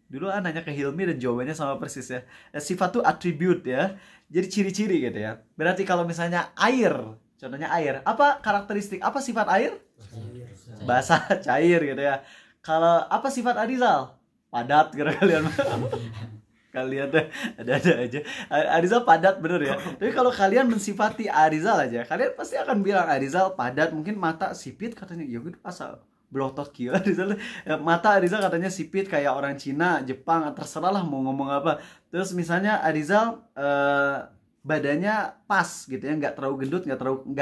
Dulu nanya ke Hilmi dan jawabannya sama persis ya. Sifat tuh attribute ya. Jadi ciri-ciri gitu ya. Berarti kalau misalnya air, contohnya air, apa karakteristik, apa sifat air? Basah, cair gitu ya. Kalau apa sifat Arizal? Padat gitu kalian. Kalian ada aja. Arizal padat bener ya. Tapi kalau kalian mensifati Arizal aja, kalian pasti akan bilang Arizal padat, mungkin mata sipit katanya. Ya gitu pasal belotot kira Arizal. Mata Arizal katanya sipit kayak orang Cina, Jepang, terserah lah mau ngomong apa. Terus misalnya Arizal badannya pas gitu ya, nggak terlalu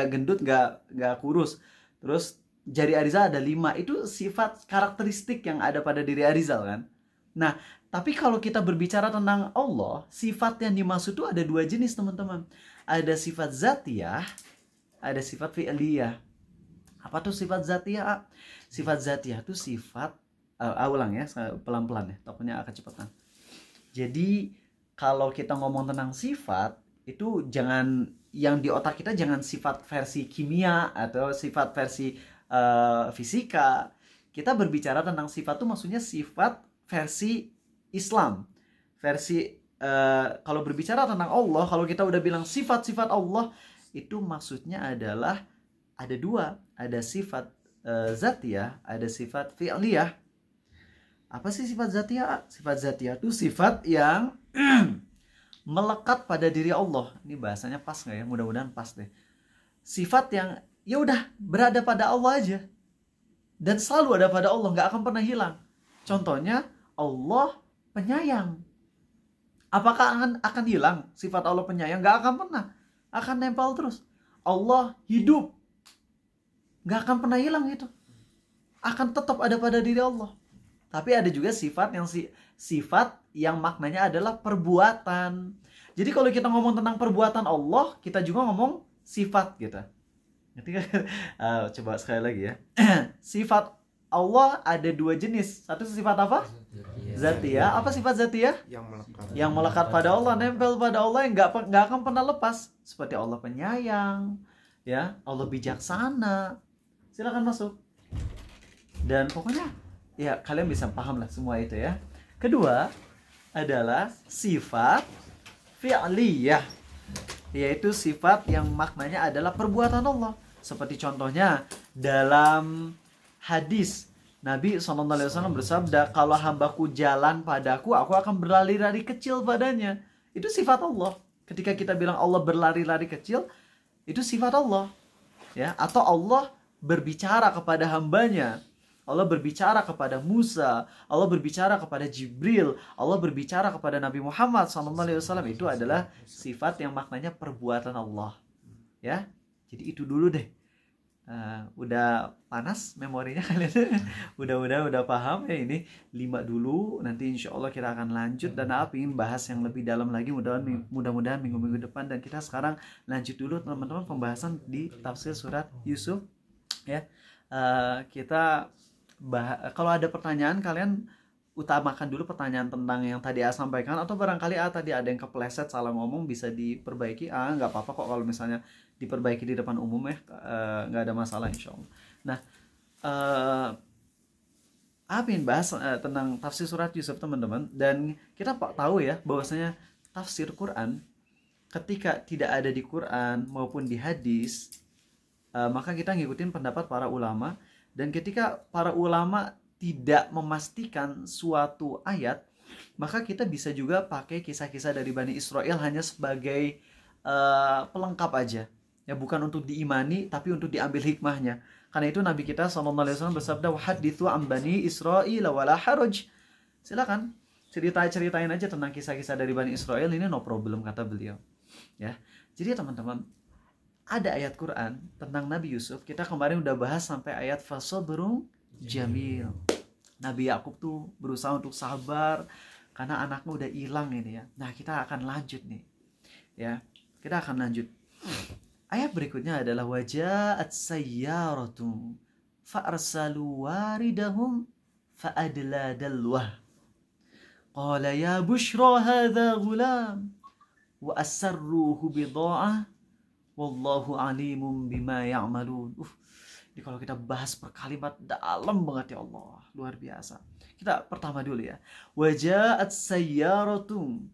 gendut, nggak kurus. Terus jari Arizal ada 5, itu sifat karakteristik yang ada pada diri Arizal kan. Nah, tapi kalau kita berbicara tentang Allah, sifat yang dimaksud itu ada 2 jenis teman-teman. Ada sifat zatiyah, ada sifat fi'liyah. Apa tuh sifat zatiyah? Sifat zatiyah itu sifat, ulang ya, pelan-pelan ya, takutnya akan cepetan. Jadi kalau kita ngomong tentang sifat, itu jangan, yang di otak kita jangan sifat versi kimia atau sifat versi fisika. Kita berbicara tentang sifat itu maksudnya sifat versi Islam. Versi kalau berbicara tentang Allah, kalau kita udah bilang sifat-sifat Allah, itu maksudnya adalah ada 2, ada sifat zatiyah, ada sifat fi'liyah. Apa sih sifat zatiyah? Sifat zatiyah itu sifat yang melekat pada diri Allah. Ini bahasanya pas nggak ya? Mudah-mudahan pas deh. Sifat yang ya udah berada pada Allah aja dan selalu ada pada Allah, nggak akan pernah hilang. Contohnya Allah penyayang. Apakah akan hilang sifat Allah penyayang? Nggak akan pernah. Akan nempel terus. Allah hidup. Nggak akan pernah hilang itu. Akan tetap ada pada diri Allah. Tapi ada juga sifat yang maknanya adalah perbuatan. Jadi kalau kita ngomong tentang perbuatan Allah, kita juga ngomong sifat gitu. Ngerti kan? Coba sekali lagi ya. Sifat Allah ada dua jenis. Satu sifat apa? Zatiyah. Apa sifat zatiyah? Yang melekat pada Allah, nempel pada Allah, yang nggak akan pernah lepas. Seperti Allah penyayang, ya, Allah bijaksana. Silakan masuk. Dan pokoknya ya kalian bisa paham lah semua itu ya. Kedua adalah sifat fi'liyah, yaitu sifat yang maknanya adalah perbuatan Allah. Seperti contohnya dalam hadis Nabi SAW bersabda, kalau hambaku jalan padaku, aku akan berlari-lari kecil padanya. Itu sifat Allah. Ketika kita bilang Allah berlari-lari kecil, itu sifat Allah. Ya, atau Allah berbicara kepada hambanya. Allah berbicara kepada Musa, Allah berbicara kepada Jibril, Allah berbicara kepada Nabi Muhammad SAW. Itu adalah sifat yang maknanya perbuatan Allah. Ya, jadi itu dulu deh. Udah panas memorinya kalian. Udah paham ya, ini 5 dulu. Nanti insya Allah kita akan lanjut, dan aku ingin bahas yang lebih dalam lagi mudah-mudahan minggu-minggu depan. Dan kita sekarang lanjut dulu teman-teman pembahasan di tafsir surat Yusuf ya. Kita kalau ada pertanyaan, kalian utamakan dulu pertanyaan tentang yang tadi A sampaikan, atau barangkali tadi ada yang kepleset salah ngomong, bisa diperbaiki. Nggak apa-apa kok kalau misalnya diperbaiki di depan umum ya, nggak ada masalah insya Allah. Nah, apa yang bahas tentang tafsir surat Yusuf teman-teman, dan kita tahu ya bahwasanya tafsir Quran ketika tidak ada di Quran maupun di hadis, maka kita ngikutin pendapat para ulama. Dan ketika para ulama tidak memastikan suatu ayat, maka kita bisa juga pakai kisah-kisah dari Bani Israel hanya sebagai pelengkap aja. Ya, bukan untuk diimani, tapi untuk diambil hikmahnya. Karena itu Nabi kita SAW bersabda, "Wahadithu an Bani Israil wala haraj." Silakan ceritain aja tentang kisah-kisah dari Bani Israel, ini no problem, kata beliau. Ya, jadi teman-teman, ada ayat Quran tentang Nabi Yusuf. Kita kemarin udah bahas sampai ayat fasabrun jamil. Nabi Yakub tuh berusaha untuk sabar karena anaknya udah hilang ini ya. Nah, kita akan lanjut nih. Ya, kita akan lanjut. Ayat berikutnya adalah waja'at sayyaratu fa'arsalu waridahum fa'adla dalwah. Qala ya bushra hadha ghulam wa asarruhu bidha'ah wallahu alimum bima ya'malun. Jadi kalau kita bahas per kalimat dalam banget ya Allah, luar biasa. Kita pertama dulu ya. Waja'at sayyaratum,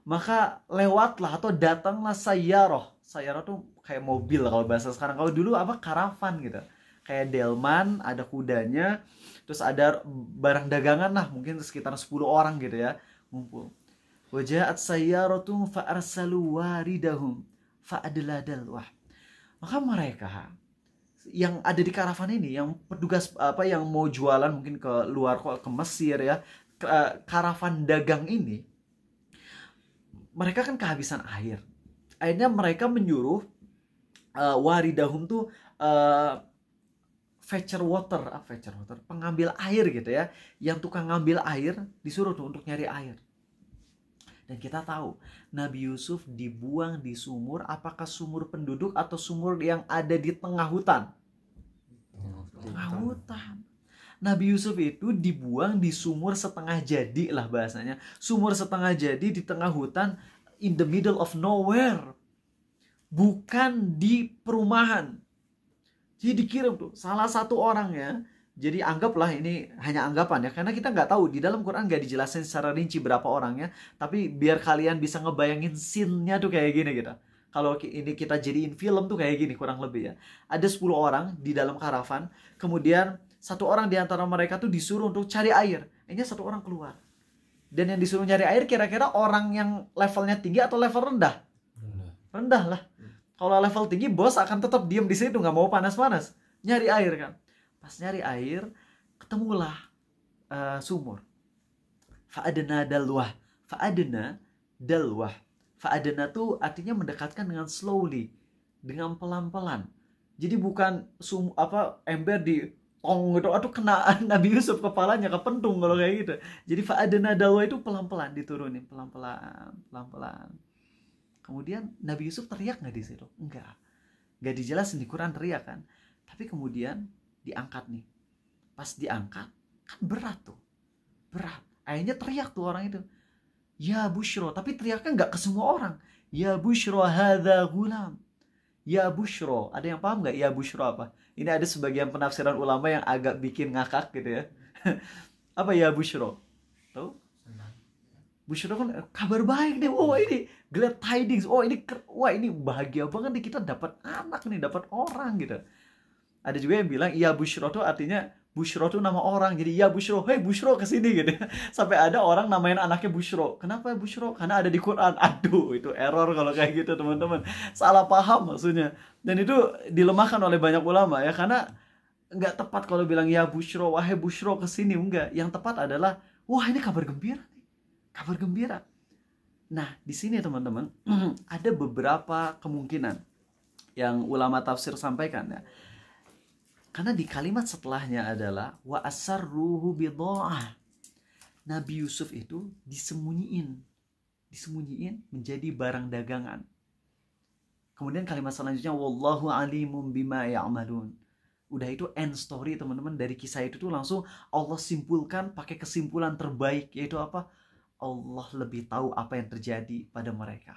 maka lewatlah atau datanglah sayyarah. Sayyarah tuh kayak mobil kalau bahasa sekarang. Kalau dulu apa, karavan gitu. Kayak delman, ada kudanya, terus ada barang dagangan lah, mungkin sekitar 10 orang gitu ya, ngumpul. Waja'at sayyaratum fa'arsalu waridahum fa'adla dalwah. Maka mereka yang ada di karavan ini, yang petugas yang mau jualan mungkin ke luar, ke Mesir ya, karavan dagang ini, mereka kan kehabisan air. Akhirnya mereka menyuruh waridahum tuh fetcher water, pengambil air gitu ya, yang tukang ngambil air disuruh tuh untuk nyari air. Dan kita tahu Nabi Yusuf dibuang di sumur. Apakah sumur penduduk atau sumur yang ada di tengah hutan? Tengah hutan. Nabi Yusuf itu dibuang di sumur setengah jadi lah bahasanya. Sumur setengah jadi di tengah hutan, in the middle of nowhere. Bukan di perumahan. Jadi dikirim tuh salah satu orangnya. Jadi anggaplah ini hanya anggapan ya, karena kita nggak tahu, di dalam Quran nggak dijelasin secara rinci berapa orangnya, tapi biar kalian bisa ngebayangin scene-nya tuh kayak gini gitu. Kalau ini kita jadiin film tuh kayak gini kurang lebih ya. Ada 10 orang di dalam karavan, kemudian satu orang di antara mereka tuh disuruh untuk cari air. Akhirnya satu orang keluar. Dan yang disuruh nyari air kira-kira orang yang levelnya tinggi atau level rendah? Rendah lah. Kalau level tinggi, bos akan tetap diem di situ, nggak mau panas-panas. Nyari air kan. Pas nyari air, ketemulah sumur. Fa'adna dalwah. Fa'adna dalwah. Fa'adna tuh artinya mendekatkan dengan slowly, dengan pelan-pelan. Jadi bukan ember tong gitu, aduh kena Nabi Yusuf kepalanya kepentung kalau kayak gitu. Jadi fa'adna dawa itu pelan-pelan diturunin, pelan-pelan. Kemudian Nabi Yusuf teriak nggak di situ? Enggak dijelasin di Quran teriak kan. Tapi kemudian diangkat nih. Pas diangkat kan berat tuh, berat. Akhirnya teriak tuh orang itu, ya Bushro, tapi teriaknya nggak ke semua orang. Ya Bushro hadza gulam. Ya Bushro, ada yang paham nggak ya Bushro apa? Ini ada sebagian penafsiran ulama yang agak bikin ngakak gitu ya. Apa ya Bushro? Tahu? Bushro kan kabar baik nih. Oh ini glad tidings. Oh ini wah ini bahagia banget nih, kita dapat anak nih, dapat orang gitu. Ada juga yang bilang ya Bushro tuh artinya Bushro tuh nama orang. Jadi ya Bushro, hey Bushro kesini gitu. Sampai ada orang namain anaknya Bushro. Kenapa Bushro? Karena ada di Quran. Aduh, itu error kalau kayak gitu teman-teman. Salah paham maksudnya. Dan itu dilemahkan oleh banyak ulama ya. Karena nggak tepat kalau bilang ya Bushro, wahai Bushro kesini. Enggak. Yang tepat adalah, wah ini kabar gembira nih. Kabar gembira. Nah, di sini teman-teman, ada beberapa kemungkinan yang ulama tafsir sampaikan ya. Karena di kalimat setelahnya adalah wa asarruhu bidha'ah. Nabi Yusuf itu disembunyiin menjadi barang dagangan. Kemudian kalimat selanjutnya wallahu alimum bima ya'malun. Udah itu end story teman-teman. Dari kisah itu tuh langsung Allah simpulkan pakai kesimpulan terbaik, yaitu apa? Allah lebih tahu apa yang terjadi pada mereka.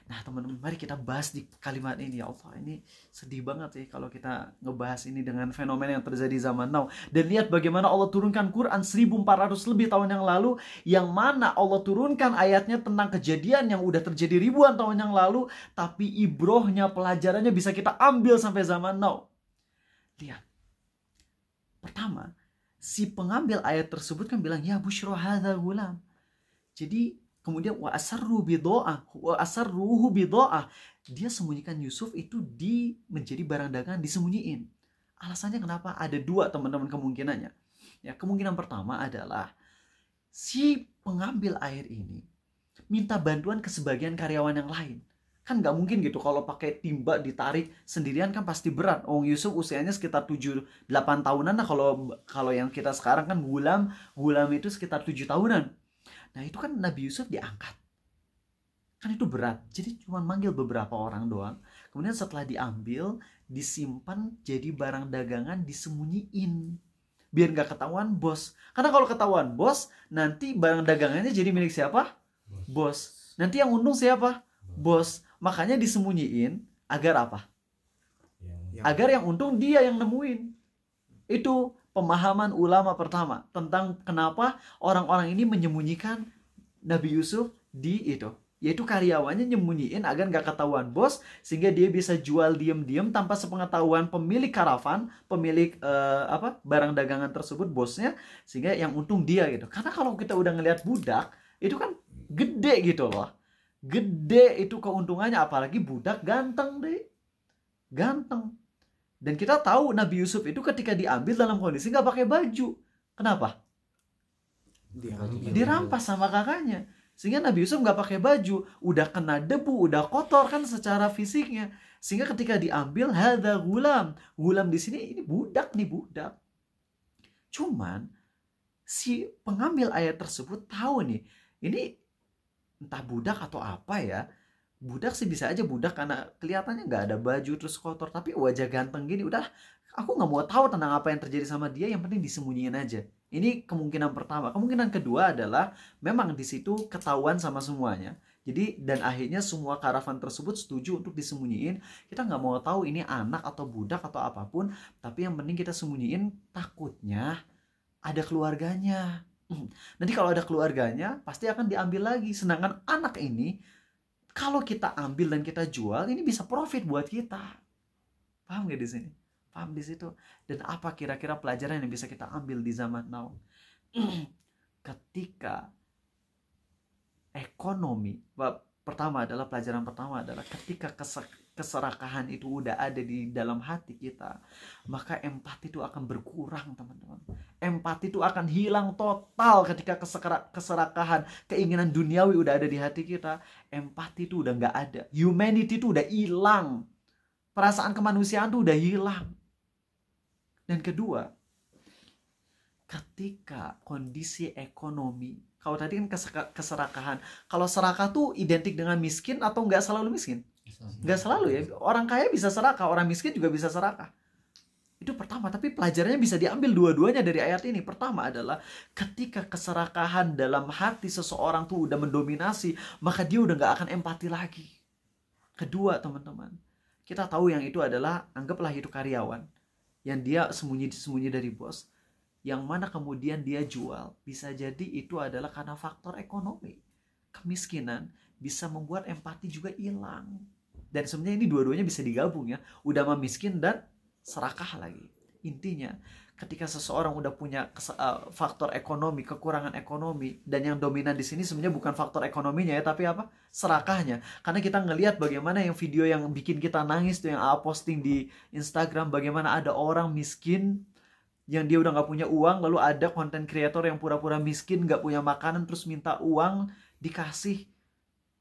Nah teman-teman, mari kita bahas di kalimat ini. Ya Allah, ini sedih banget sih kalau kita ngebahas ini dengan fenomena yang terjadi zaman now. Dan lihat bagaimana Allah turunkan Quran 1400 lebih tahun yang lalu, yang mana Allah turunkan ayatnya tentang kejadian yang udah terjadi ribuan tahun yang lalu, tapi ibrohnya, pelajarannya bisa kita ambil sampai zaman now. Lihat, pertama, si pengambil ayat tersebut kan bilang ya busyra hadzal gulam. Jadi kemudian wa asarruhu bidha'ah. Dia sembunyikan Yusuf itu menjadi barang dagangan, disembunyiin. Alasannya kenapa? Ada dua teman-teman kemungkinannya. Ya, kemungkinan pertama adalah si pengambil air ini minta bantuan ke sebagian karyawan yang lain. Kan nggak mungkin gitu kalau pakai timba ditarik sendirian, kan pasti berat. Yusuf usianya sekitar 7-8 tahunan. Nah kalau yang kita sekarang kan gulam itu sekitar 7 tahunan. Nah itu kan Nabi Yusuf diangkat. Kan itu berat. Jadi cuma manggil beberapa orang doang. Kemudian setelah diambil, disimpan jadi barang dagangan, disembunyiin. Biar nggak ketahuan bos. Karena kalau ketahuan bos, nanti barang dagangannya jadi milik siapa? Bos. Nanti yang untung siapa? Bos. Makanya disembunyiin agar apa? Agar yang untung dia yang nemuin. Itu pemahaman ulama pertama tentang kenapa orang-orang ini menyembunyikan Nabi Yusuf di itu, yaitu karyawannya nyembunyiin agar nggak ketahuan bos, sehingga dia bisa jual diam-diam tanpa sepengetahuan pemilik karavan, pemilik barang dagangan tersebut, bosnya, sehingga yang untung dia gitu. Karena kalau kita udah ngelihat budak itu kan gede gitu loh, gede itu keuntungannya, apalagi budak ganteng deh, ganteng. Dan kita tahu Nabi Yusuf itu ketika diambil dalam kondisi nggak pakai baju. Kenapa? Dirampas sama kakaknya. Sehingga Nabi Yusuf nggak pakai baju. Udah kena debu, udah kotor kan secara fisiknya. Sehingga ketika diambil, hadza gulam. Gulam di sini ini budak nih, budak. Cuman si pengambil ayat tersebut tahu nih, ini entah budak atau apa ya. Budak sih bisa aja budak karena kelihatannya nggak ada baju terus kotor, tapi wajah ganteng gini, udah aku nggak mau tahu tentang apa yang terjadi sama dia, yang penting disembunyiin aja. Ini kemungkinan pertama. Kemungkinan kedua adalah memang di situ ketahuan sama semuanya. Jadi dan akhirnya semua karavan tersebut setuju untuk disembunyiin. Kita nggak mau tahu ini anak atau budak atau apapun, tapi yang penting kita sembunyiin, takutnya ada keluarganya. Nanti kalau ada keluarganya pasti akan diambil lagi. Sedangkan anak ini kalau kita ambil dan kita jual, ini bisa profit buat kita. Paham gak di sini? Paham di situ? Dan apa kira-kira pelajaran yang bisa kita ambil di zaman now? Ketika ekonomi, pelajaran pertama adalah ketika keserakahan itu udah ada di dalam hati kita, maka empati itu akan berkurang, teman-teman. Empati itu akan hilang total ketika keserakahan, keinginan duniawi udah ada di hati kita. Empati itu udah nggak ada, humanity itu udah hilang, perasaan kemanusiaan itu udah hilang. Dan kedua, ketika kondisi ekonomi, kalau tadi kan keserakahan, kalau serakah tuh identik dengan miskin atau nggak selalu miskin? Nggak selalu ya, orang kaya bisa serakah, orang miskin juga bisa serakah. Itu pertama, tapi pelajarannya bisa diambil dua-duanya dari ayat ini. Pertama adalah ketika keserakahan dalam hati seseorang tuh udah mendominasi, maka dia udah nggak akan empati lagi. Kedua, teman-teman, kita tahu yang itu adalah, anggaplah itu karyawan yang dia sembunyi-sembunyi dari bos, yang mana kemudian dia jual. Bisa jadi itu adalah karena faktor ekonomi. Kemiskinan bisa membuat empati juga hilang. Dan sebenarnya ini dua-duanya bisa digabung ya. Udah mah miskin dan serakah lagi. Intinya, ketika seseorang udah punya faktor ekonomi, kekurangan ekonomi, dan yang dominan di sini sebenarnya bukan faktor ekonominya ya, tapi apa? Serakahnya. Karena kita ngelihat bagaimana yang video yang bikin kita nangis tuh yang posting di Instagram, bagaimana ada orang miskin yang dia udah nggak punya uang, lalu ada konten kreator yang pura-pura miskin, nggak punya makanan, terus minta uang dikasih.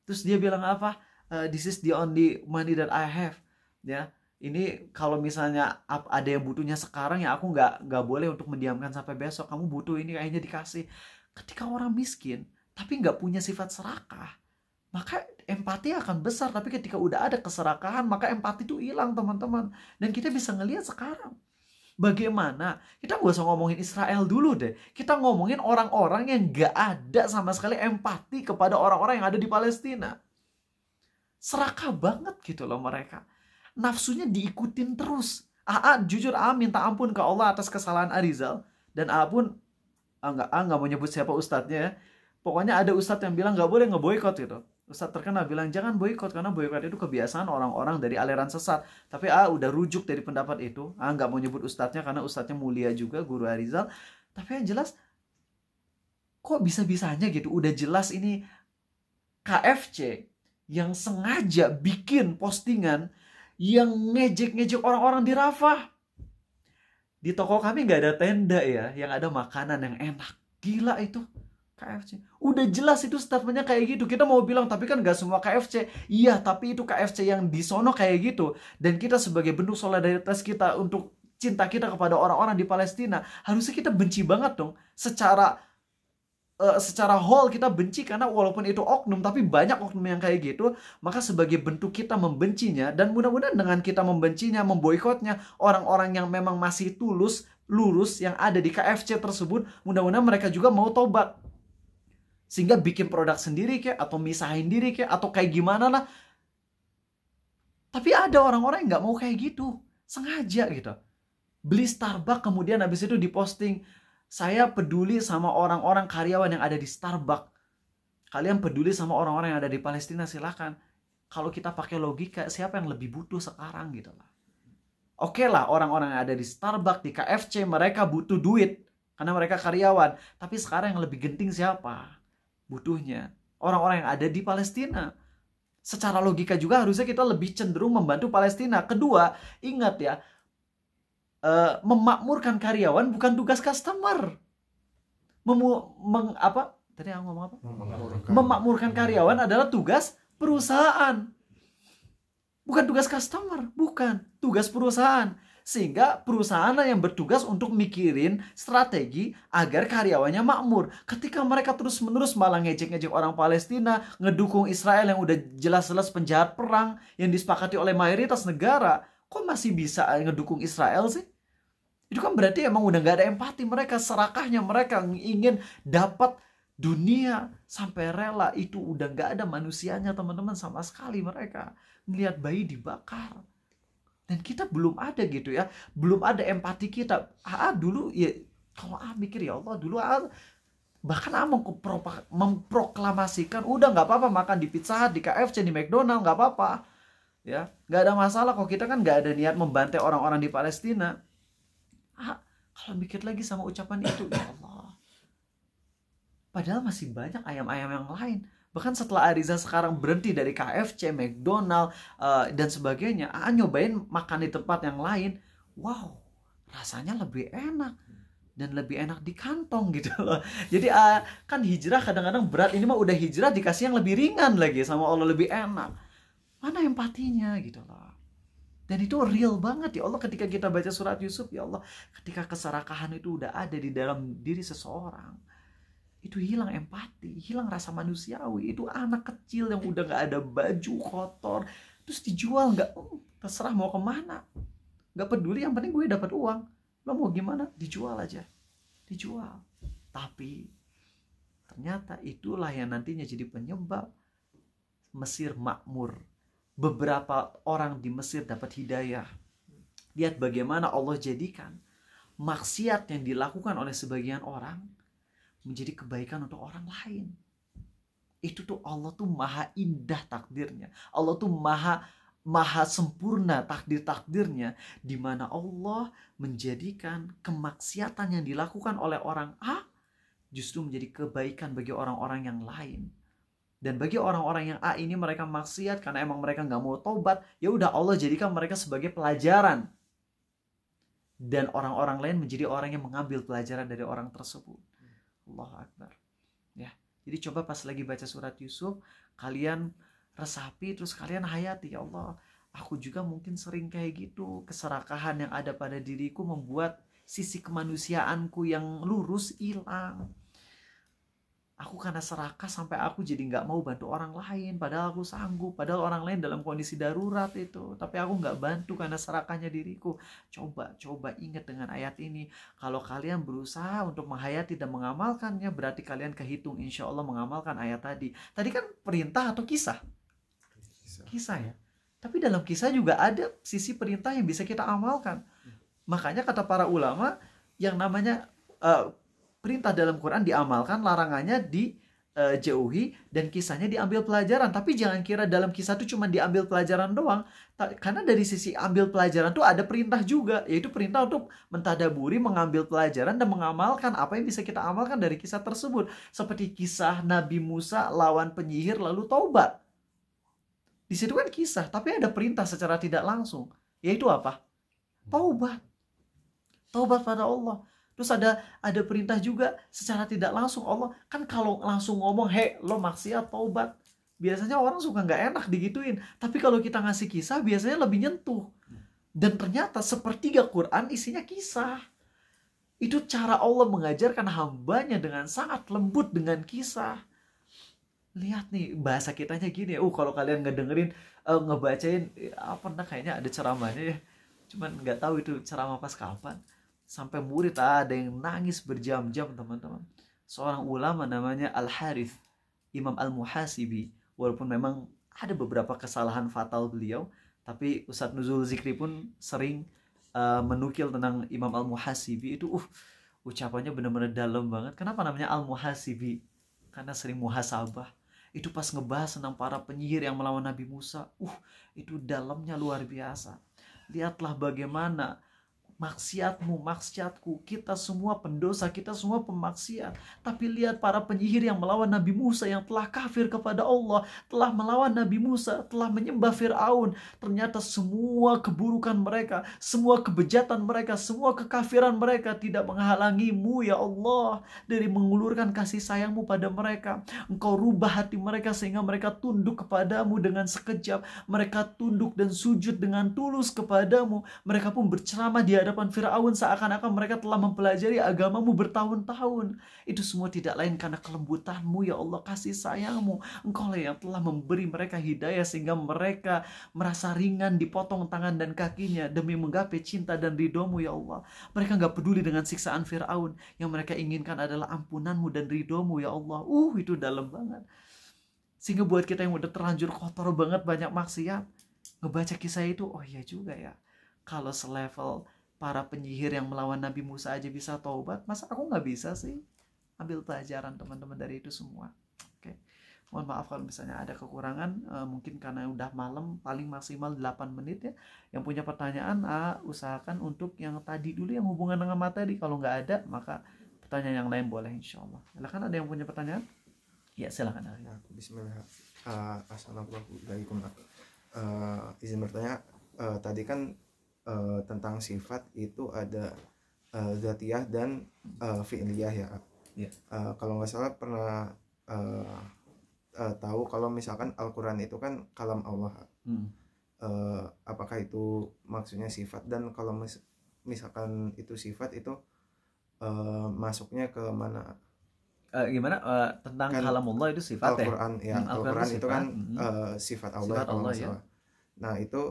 Terus dia bilang apa? This is the only money that I have. Ya, ini kalau misalnya ada yang butuhnya sekarang ya aku nggak boleh untuk mendiamkan sampai besok. Kamu butuh ini kayaknya dikasih. Ketika orang miskin tapi nggak punya sifat serakah, maka empati akan besar. Tapi ketika udah ada keserakahan, maka empati itu hilang, teman-teman. Dan kita bisa ngelihat sekarang bagaimana, kita gak usah ngomongin Israel dulu deh, kita ngomongin orang-orang yang gak ada sama sekali empati kepada orang-orang yang ada di Palestina. Serakah banget gitu loh mereka. Nafsunya diikutin terus. Jujur minta ampun ke Allah atas kesalahan Arizal. Dan pun nggak mau nyebut siapa ustadznya ya. Pokoknya ada ustadz yang bilang gak boleh ngeboikot gitu. Ustadz terkenal bilang jangan boikot, karena boikot itu kebiasaan orang-orang dari aliran sesat. Tapi udah rujuk dari pendapat itu. Nggak mau nyebut ustadznya karena ustadznya mulia juga, Guru Arizal. Tapi yang jelas, kok bisa-bisanya gitu, udah jelas ini KFC yang sengaja bikin postingan yang ngejek-ngejek orang-orang di Rafah. Di toko kami nggak ada tenda ya, yang ada makanan yang enak. Gila itu KFC. Udah jelas itu statementnya kayak gitu. Kita mau bilang tapi kan gak semua KFC. Iya, tapi itu KFC yang di sono kayak gitu. Dan kita sebagai bentuk solidaritas kita untuk cinta kita kepada orang-orang di Palestina, harusnya kita benci banget dong. Secara whole kita benci, karena walaupun itu oknum, tapi banyak oknum yang kayak gitu. Maka sebagai bentuk kita membencinya, dan mudah-mudahan dengan kita membencinya, memboikotnya, orang-orang yang memang masih lurus yang ada di KFC tersebut, mudah-mudahan mereka juga mau tobat. Sehingga bikin produk sendiri kayak, atau misahin diri kayak, atau kayak gimana lah. Tapi ada orang-orang yang nggak mau kayak gitu, sengaja gitu. Beli Starbucks, kemudian habis itu diposting, saya peduli sama orang-orang karyawan yang ada di Starbucks. Kalian peduli sama orang-orang yang ada di Palestina, silakan. Kalau kita pakai logika, siapa yang lebih butuh sekarang gitu lah. Oke lah, orang-orang yang ada di Starbucks, di KFC, mereka butuh duit karena mereka karyawan. Tapi sekarang yang lebih genting siapa butuhnya? Orang-orang yang ada di Palestina. Secara logika juga harusnya kita lebih cenderung membantu Palestina. Kedua, ingat ya, memakmurkan karyawan bukan tugas customer. Tadi aku ngomong apa? Memakmurkan karyawan adalah tugas perusahaan. Bukan tugas customer, bukan. Tugas perusahaan. Sehingga perusahaan yang bertugas untuk mikirin strategi agar karyawannya makmur. Ketika mereka terus-menerus malah ngejek-ngejek orang Palestina, ngedukung Israel yang udah jelas-jelas penjahat perang yang disepakati oleh mayoritas negara, kok masih bisa ngedukung Israel sih? Itu kan berarti emang udah gak ada empati mereka, serakahnya mereka ingin dapat dunia sampai rela. Itu udah gak ada manusianya, teman-teman, sama sekali. Mereka ngelihat bayi dibakar. Dan kita belum ada gitu ya, belum ada empati kita. Dulu ya, kalau mikir ya Allah, dulu bahkan memproklamasikan udah nggak apa-apa makan di Pizza Hut, di KFC, di McDonald, nggak apa-apa ya, nggak ada masalah kok. Kita kan nggak ada niat membantai orang-orang di Palestina. Kalau mikir lagi sama ucapan itu, ya Allah, padahal masih banyak ayam-ayam yang lain. Bahkan setelah Ariza sekarang berhenti dari KFC, McDonald, dan sebagainya, nyobain makan di tempat yang lain. Wow, rasanya lebih enak. Dan lebih enak di kantong gitu loh. Jadi kan hijrah kadang-kadang berat. Ini mah udah hijrah dikasih yang lebih ringan lagi sama Allah, lebih enak. Mana empatinya gitu loh. Dan itu real banget ya Allah ketika kita baca surat Yusuf, ya Allah, ketika keserakahan itu udah ada di dalam diri seseorang, itu hilang empati, hilang rasa manusiawi. Itu anak kecil yang udah gak ada baju, kotor, terus dijual, gak, terserah mau kemana, gak peduli, yang penting gue dapat uang, lo mau gimana, dijual aja, dijual. Tapi ternyata itulah yang nantinya jadi penyebab Mesir makmur. Beberapa orang di Mesir dapat hidayah. Lihat bagaimana Allah jadikan maksiat yang dilakukan oleh sebagian orang menjadi kebaikan untuk orang lain. Itu tuh Allah tuh maha indah takdirnya. Allah tuh maha sempurna takdirnya, di mana Allah menjadikan kemaksiatan yang dilakukan oleh orang A justru menjadi kebaikan bagi orang-orang yang lain. Dan bagi orang-orang yang A ini, mereka maksiat karena emang mereka nggak mau tobat, ya udah Allah jadikan mereka sebagai pelajaran. Dan orang-orang lain menjadi orang yang mengambil pelajaran dari orang tersebut. Allahu Akbar. Ya, jadi coba pas lagi baca surat Yusuf, kalian resapi, terus kalian hayati, ya Allah, aku juga mungkin sering kayak gitu. Keserakahan yang ada pada diriku membuat sisi kemanusiaanku yang lurus hilang. Aku karena serakah sampai aku jadi nggak mau bantu orang lain, padahal aku sanggup, padahal orang lain dalam kondisi darurat itu, tapi aku nggak bantu karena serakahnya diriku. Coba ingat dengan ayat ini. Kalau kalian berusaha untuk menghayati dan mengamalkannya, berarti kalian kehitung insya Allah mengamalkan ayat tadi. Tadi kan perintah atau kisah? Kisah ya. Tapi dalam kisah juga ada sisi perintah yang bisa kita amalkan. Makanya kata para ulama, yang namanya perintah dalam Quran diamalkan, larangannya dijauhi, dan kisahnya diambil pelajaran. Tapi jangan kira dalam kisah itu cuma diambil pelajaran doang. Karena dari sisi ambil pelajaran itu ada perintah juga, yaitu perintah untuk mentadaburi, mengambil pelajaran, dan mengamalkan apa yang bisa kita amalkan dari kisah tersebut. Seperti kisah Nabi Musa lawan penyihir lalu taubat. Di situ kan kisah, tapi ada perintah secara tidak langsung, yaitu apa? Taubat. Taubat pada Allah. Terus ada perintah juga secara tidak langsung. Allah kan kalau langsung ngomong, hei lo maksiat taubat, biasanya orang suka nggak enak digituin. Tapi kalau kita ngasih kisah biasanya lebih nyentuh. Dan ternyata sepertiga Quran isinya kisah. Itu cara Allah mengajarkan hambanya dengan sangat lembut dengan kisah. Lihat nih bahasa kitanya gini. Kalau kalian ngedengerin, ngebacain, pernah kayaknya ada ceramahnya ya. Cuman nggak tahu itu ceramah pas kapan. Sampai murid ada yang nangis berjam-jam, teman-teman. Seorang ulama namanya Al-Harith Imam Al-Muhasibi. Walaupun memang ada beberapa kesalahan fatal beliau, tapi Ustadz Nuzul Zikri pun sering menukil tentang Imam Al-Muhasibi. Itu ucapannya benar-benar dalam banget. Kenapa namanya Al-Muhasibi? Karena sering muhasabah. Itu pas ngebahas tentang para penyihir yang melawan Nabi Musa, itu dalamnya luar biasa. Lihatlah bagaimana maksiatmu, maksiatku, kita semua pendosa, kita semua pemaksiat. Tapi lihat para penyihir yang melawan Nabi Musa, yang telah kafir kepada Allah, telah melawan Nabi Musa, telah menyembah Fir'aun. Ternyata semua keburukan mereka, semua kebejatan mereka, semua kekafiran mereka tidak menghalangimu ya Allah dari mengulurkan kasih sayangmu pada mereka. Engkau rubah hati mereka sehingga mereka tunduk kepadamu dengan sekejap. Mereka tunduk dan sujud dengan tulus kepadamu. Mereka pun berceramah di hadapan Fir'aun seakan-akan mereka telah mempelajari agamamu bertahun-tahun. Itu semua tidak lain karena kelembutanmu ya Allah, kasih sayangmu. Engkau lah yang telah memberi mereka hidayah sehingga mereka merasa ringan dipotong tangan dan kakinya demi menggapai cinta dan ridhomu ya Allah. Mereka gak peduli dengan siksaan Fir'aun. Yang mereka inginkan adalah ampunanmu dan ridhomu ya Allah. Itu dalam banget. Sehingga buat kita yang udah terlanjur kotor banget, banyak maksiat, ngebaca kisah itu, iya juga ya. Kalau selevel para penyihir yang melawan Nabi Musa aja bisa taubat, masa aku nggak bisa sih? Ambil pelajaran teman-teman dari itu semua. Oke. Mohon maaf kalau misalnya ada kekurangan, mungkin karena udah malam, paling maksimal 8 menit ya. Yang punya pertanyaan, usahakan untuk yang tadi dulu yang hubungan dengan materi. Kalau nggak ada, maka pertanyaan yang lain boleh insya Allah. Silakan, ada yang punya pertanyaan? Ya silakan. Bismillah. Assalamualaikum. Izin bertanya, tadi kan tentang sifat itu ada zatiyah dan fi'liyah ya. Ya. Kalau nggak salah pernah tahu kalau misalkan Al-Quran itu kan kalam Allah. apakah itu maksudnya sifat, dan kalau misalkan itu sifat itu masuknya ke mana? Gimana tentang Kan kalamullah itu sifat ya? Al-Quran ya, Al-Quran Al-Quran itu itu kan sifat. sifat Allah Sifat kalau Allah, nggak ya. salah. Nah itu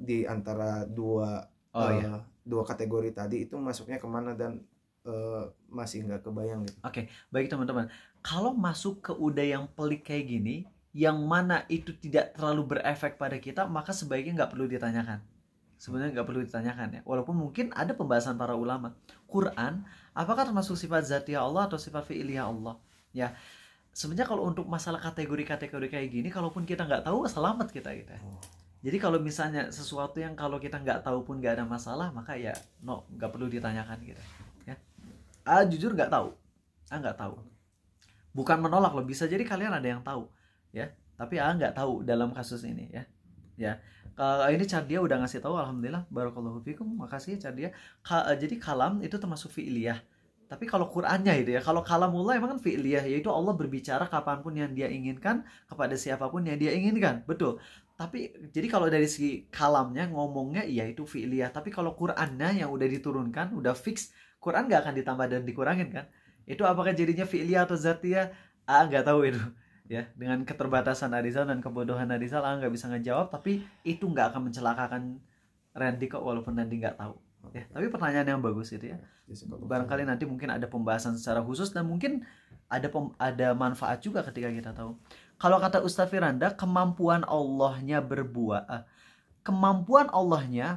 di antara dua Oh ya. dua kategori tadi itu masuknya kemana, dan masih nggak kebayang gitu. Oke, baik teman-teman. Kalau masuk ke udah yang pelik kayak gini, yang mana itu tidak terlalu berefek pada kita, maka sebaiknya nggak perlu ditanyakan. Sebenarnya nggak perlu ditanyakan ya. Walaupun mungkin ada pembahasan para ulama. Quran, apakah termasuk sifat zatiyah Allah atau sifat fi'iliyah Allah? Ya, sebenarnya kalau untuk masalah kategori-kategori kayak gini, kalaupun kita nggak tahu, selamat kita gitu ya. Jadi kalau misalnya sesuatu yang kalau kita nggak tahu pun nggak ada masalah, maka ya nggak perlu ditanyakan gitu ya. Jujur nggak tahu, nggak tahu. Bukan menolak loh, bisa jadi kalian ada yang tahu ya, tapi nggak tahu dalam kasus ini ya. Ini Cardia udah ngasih tahu, alhamdulillah, barakallahu fikum, makasih Cardia. Jadi kalam itu termasuk fi'liyah. Tapi kalau Qur'annya itu ya, kalau kalamullah emang kan fi'liyah, yaitu Allah berbicara kapanpun yang dia inginkan kepada siapapun yang dia inginkan, betul. Tapi jadi kalau dari segi kalamnya, ngomongnya iya itu fi'liyah. Tapi kalau Qur'annya yang udah diturunkan, udah fix, Qur'an nggak akan ditambah dan dikurangin kan? Itu apakah jadinya fi'liyah atau zatiyah? Nggak tahu itu. Ya, dengan keterbatasan Arizal dan kebodohan Arizal, nggak bisa ngejawab. Tapi itu nggak akan mencelakakan Randy kok, walaupun Randy nggak tahu. Ya, tapi pertanyaan yang bagus itu ya. Barangkali nanti mungkin ada pembahasan secara khusus, dan mungkin ada manfaat juga ketika kita tahu. Kalau kata Ustaz Firanda, kemampuan Allahnya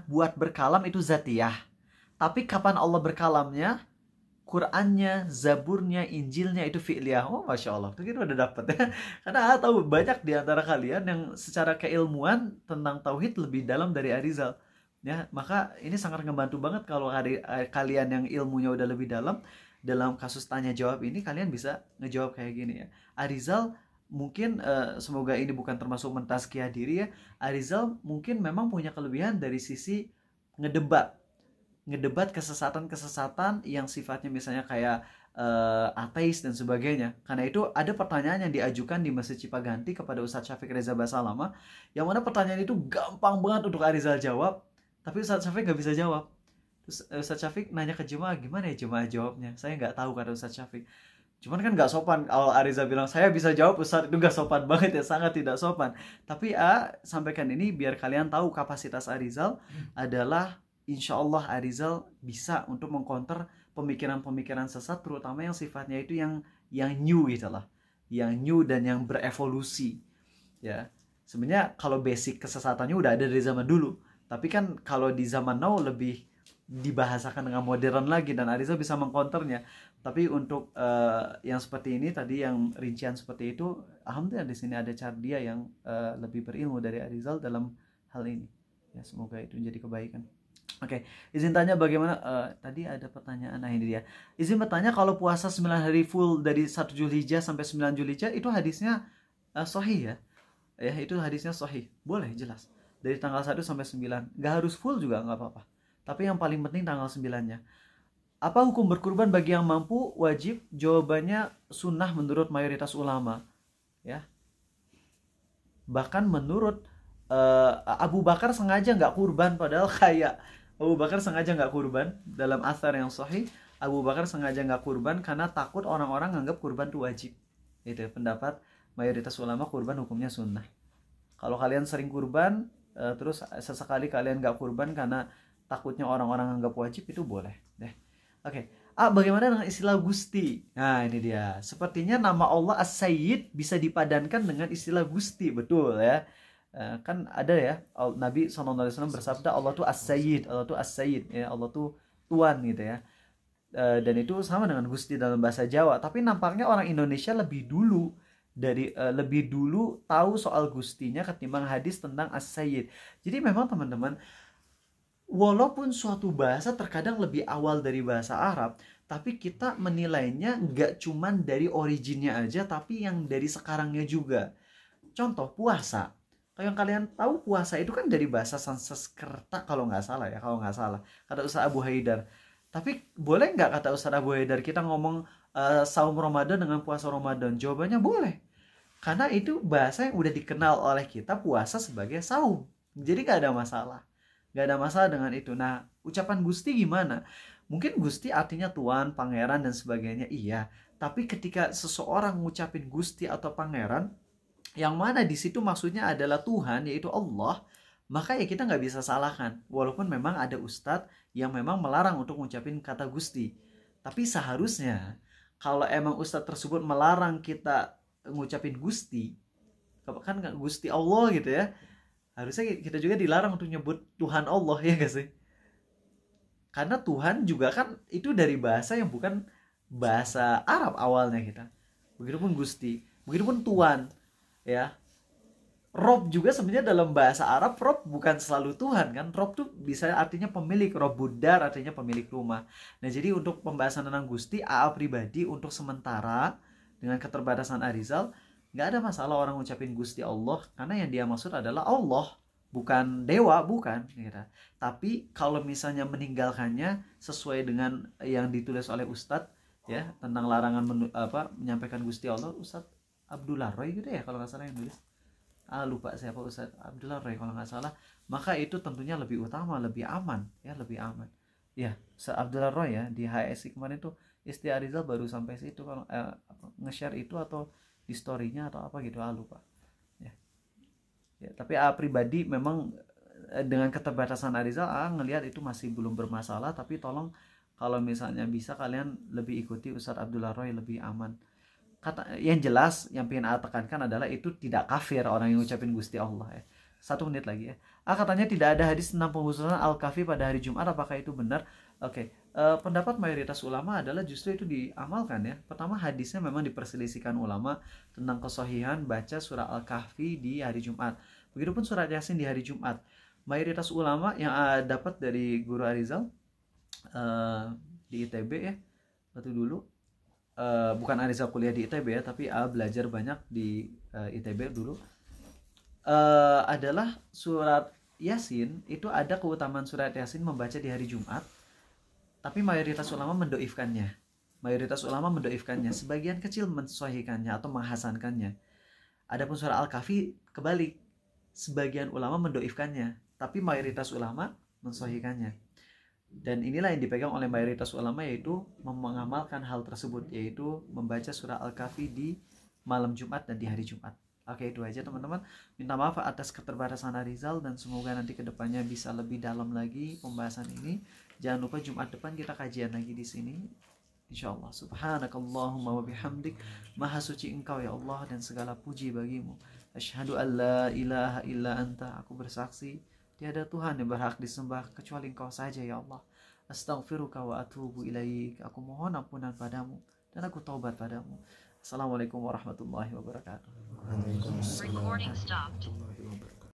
buat berkalam itu zatiyah. Tapi kapan Allah berkalamnya? Qur'annya, Zaburnya, Injilnya itu fi'liyah. Oh, Masya Allah, itu kita udah dapet ya. Karena tahu banyak di antara kalian yang secara keilmuan tentang tauhid lebih dalam dari Arizal. Ya, maka ini sangat ngebantu banget kalau kalian yang ilmunya udah lebih dalam kasus tanya jawab ini, kalian bisa ngejawab kayak gini ya. Arizal mungkin semoga ini bukan termasuk mentazkiyah diri ya. Arizal mungkin memang punya kelebihan dari sisi ngedebat kesesatan yang sifatnya misalnya kayak ateis dan sebagainya. Karena itu ada pertanyaan yang diajukan di Masjid Cipaganti kepada Ustadz Syafiq Reza Basalama, yang mana pertanyaan itu gampang banget untuk Arizal jawab, tapi Ustadz Syafiq nggak bisa jawab. Terus Ustadz Syafiq nanya ke jemaah, gimana ya jemaah jawabnya? Saya nggak tahu, kata Ustadz Syafiq. Cuman kan nggak sopan kalau Arizal bilang saya bisa jawab, Ustadz, itu nggak sopan banget ya, sangat tidak sopan. Tapi sampaikan ini biar kalian tahu kapasitas Arizal adalah insya Allah Arizal bisa untuk mengcounter pemikiran-pemikiran sesat, terutama yang sifatnya itu yang new gitu lah, yang new dan yang berevolusi ya. Sebenarnya kalau basic kesesatannya udah ada dari zaman dulu, tapi kan kalau di zaman now lebih dibahasakan dengan modern lagi, dan Arizal bisa mengcounternya. Tapi untuk yang seperti ini tadi, yang rincian seperti itu, alhamdulillah di sini ada Cardia yang lebih berilmu dari Arizal dalam hal ini ya. Semoga itu menjadi kebaikan. Oke, izin tanya bagaimana tadi ada pertanyaan, nah ini dia. Izin bertanya, kalau puasa 9 hari full dari 1 Zulhijjah sampai 9 Zulhijjah itu hadisnya sahih ya? Ya, itu hadisnya sahih. Boleh, jelas. Dari tanggal 1 sampai 9. Gak harus full juga, gak apa-apa. Tapi yang paling penting tanggal 9-nya. Apa hukum berkurban bagi yang mampu? Wajib. Jawabannya sunnah menurut mayoritas ulama. Ya. Bahkan menurut Abu Bakar sengaja nggak kurban, padahal kayak Abu Bakar sengaja nggak kurban. Dalam athar yang sahih, Abu Bakar sengaja nggak kurban karena takut orang-orang nganggap kurban itu wajib. Itu pendapat mayoritas ulama, kurban hukumnya sunnah. Kalau kalian sering kurban, terus sesekali kalian nggak kurban karena takutnya orang-orang nganggap wajib, itu boleh deh. Oke. Bagaimana dengan istilah Gusti? Nah ini dia. Sepertinya nama Allah As-Sayyid bisa dipadankan dengan istilah Gusti, betul ya. Kan ada ya, Nabi SAW bersabda Allah tuh As-Sayyid, Allah tuh As-Sayyid ya, Allah tuh Tuan gitu ya. Dan itu sama dengan Gusti dalam bahasa Jawa. Tapi nampaknya orang Indonesia lebih dulu tahu soal Gustinya ketimbang hadis tentang As-Sayyid. Jadi memang teman-teman, walaupun suatu bahasa terkadang lebih awal dari bahasa Arab, tapi kita menilainya nggak cuman dari originnya aja, tapi yang dari sekarangnya juga. Contoh puasa. Yang kalian tahu puasa itu kan dari bahasa Sanskerta kalau nggak salah ya, kata Ustaz Abu Haidar. Tapi boleh nggak, kata Ustaz Abu Haidar, kita ngomong saum Ramadan dengan puasa Ramadan? Jawabannya boleh. Karena itu bahasa yang udah dikenal oleh kita puasa sebagai saum. Jadi gak ada masalah. Gak ada masalah dengan itu. Nah, ucapan Gusti gimana? Mungkin Gusti artinya Tuan, Pangeran, dan sebagainya. Iya. Tapi ketika seseorang ngucapin Gusti atau Pangeran, yang mana di situ maksudnya adalah Tuhan, yaitu Allah, maka ya kita nggak bisa salahkan. Walaupun memang ada ustadz yang memang melarang untuk ngucapin kata Gusti. Tapi seharusnya kalau emang ustadz tersebut melarang kita ngucapin Gusti, kan Gusti Allah gitu ya, harusnya kita juga dilarang untuk nyebut Tuhan Allah, ya gak sih? Karena Tuhan juga kan itu dari bahasa yang bukan bahasa Arab awalnya kita. Begitupun Gusti, begitupun Tuan, ya. Rob juga sebenarnya dalam bahasa Arab, Rob bukan selalu Tuhan kan. Rob tuh bisa artinya pemilik, Rob Budar artinya pemilik rumah. Nah jadi untuk pembahasan tentang Gusti, AA pribadi untuk sementara dengan keterbatasan Arizal, nggak ada masalah orang ngucapin Gusti Allah, karena yang dia maksud adalah Allah, bukan dewa, bukan gitu. Tapi kalau misalnya meninggalkannya sesuai dengan yang ditulis oleh Ustadz ya tentang larangan menyampaikan Gusti Allah, Ustadz Abdullah Roy gitu ya kalau nggak salah yang nulis, lupa siapa, Ustadz Abdullah Roy kalau nggak salah, maka itu tentunya lebih utama, lebih aman ya, lebih aman ya. Ustadz Abdullah Roy ya di HSI kemarin tuh Isti Arizal baru sampai situ kalau nge-share itu atau di story-nya atau apa gitu, lupa ya. Ya tapi pribadi memang dengan keterbatasan Arizal ngelihat itu masih belum bermasalah, tapi tolong kalau misalnya bisa kalian lebih ikuti Ustadz Abdullah Roy, lebih aman. Kata yang jelas yang pengen tekankan adalah itu tidak kafir orang yang ngucapin Gusti Allah ya. 1 menit lagi ya. Katanya tidak ada hadis tentang penghususan Al-Kahfi pada hari Jumat, apakah itu benar? Oke. Pendapat mayoritas ulama adalah justru itu diamalkan ya. Pertama, hadisnya memang diperselisihkan ulama tentang kesahihan baca surah Al-Kahfi di hari Jumat. Begitupun surat Yasin di hari Jumat. Mayoritas ulama yang dapat dari Guru Arizal di ITB ya, waktu dulu bukan Arizal kuliah di ITB ya, tapi belajar banyak di ITB dulu, adalah surat Yasin itu ada keutamaan surat Yasin membaca di hari Jumat, tapi mayoritas ulama mendoifkannya. Sebagian kecil mensahihkannya atau menghasankannya. Adapun surah Al-Kahfi kebalik, sebagian ulama mendoifkannya, tapi mayoritas ulama mensahihkannya. Dan inilah yang dipegang oleh mayoritas ulama, yaitu mengamalkan hal tersebut, yaitu membaca surah Al-Kahfi di malam Jumat dan di hari Jumat. Oke, itu aja teman-teman. Minta maaf atas keterbatasan Arizal dan semoga nanti kedepannya bisa lebih dalam lagi pembahasan ini. Jangan lupa Jumat depan kita kajian lagi di sini, insyaallah. Subhanakallahumma wa bihamdik, maha suci Engkau ya Allah dan segala puji bagimu. Asyhadu an la ilaha illa anta, aku bersaksi tiada Tuhan yang berhak disembah kecuali Engkau saja ya Allah. Astaghfiruka wa atubu ilaik, aku mohon ampunan padamu dan aku taubat padamu. Assalamualaikum warahmatullahi wabarakatuh. Waalaikumsalam warahmatullahi wabarakatuh.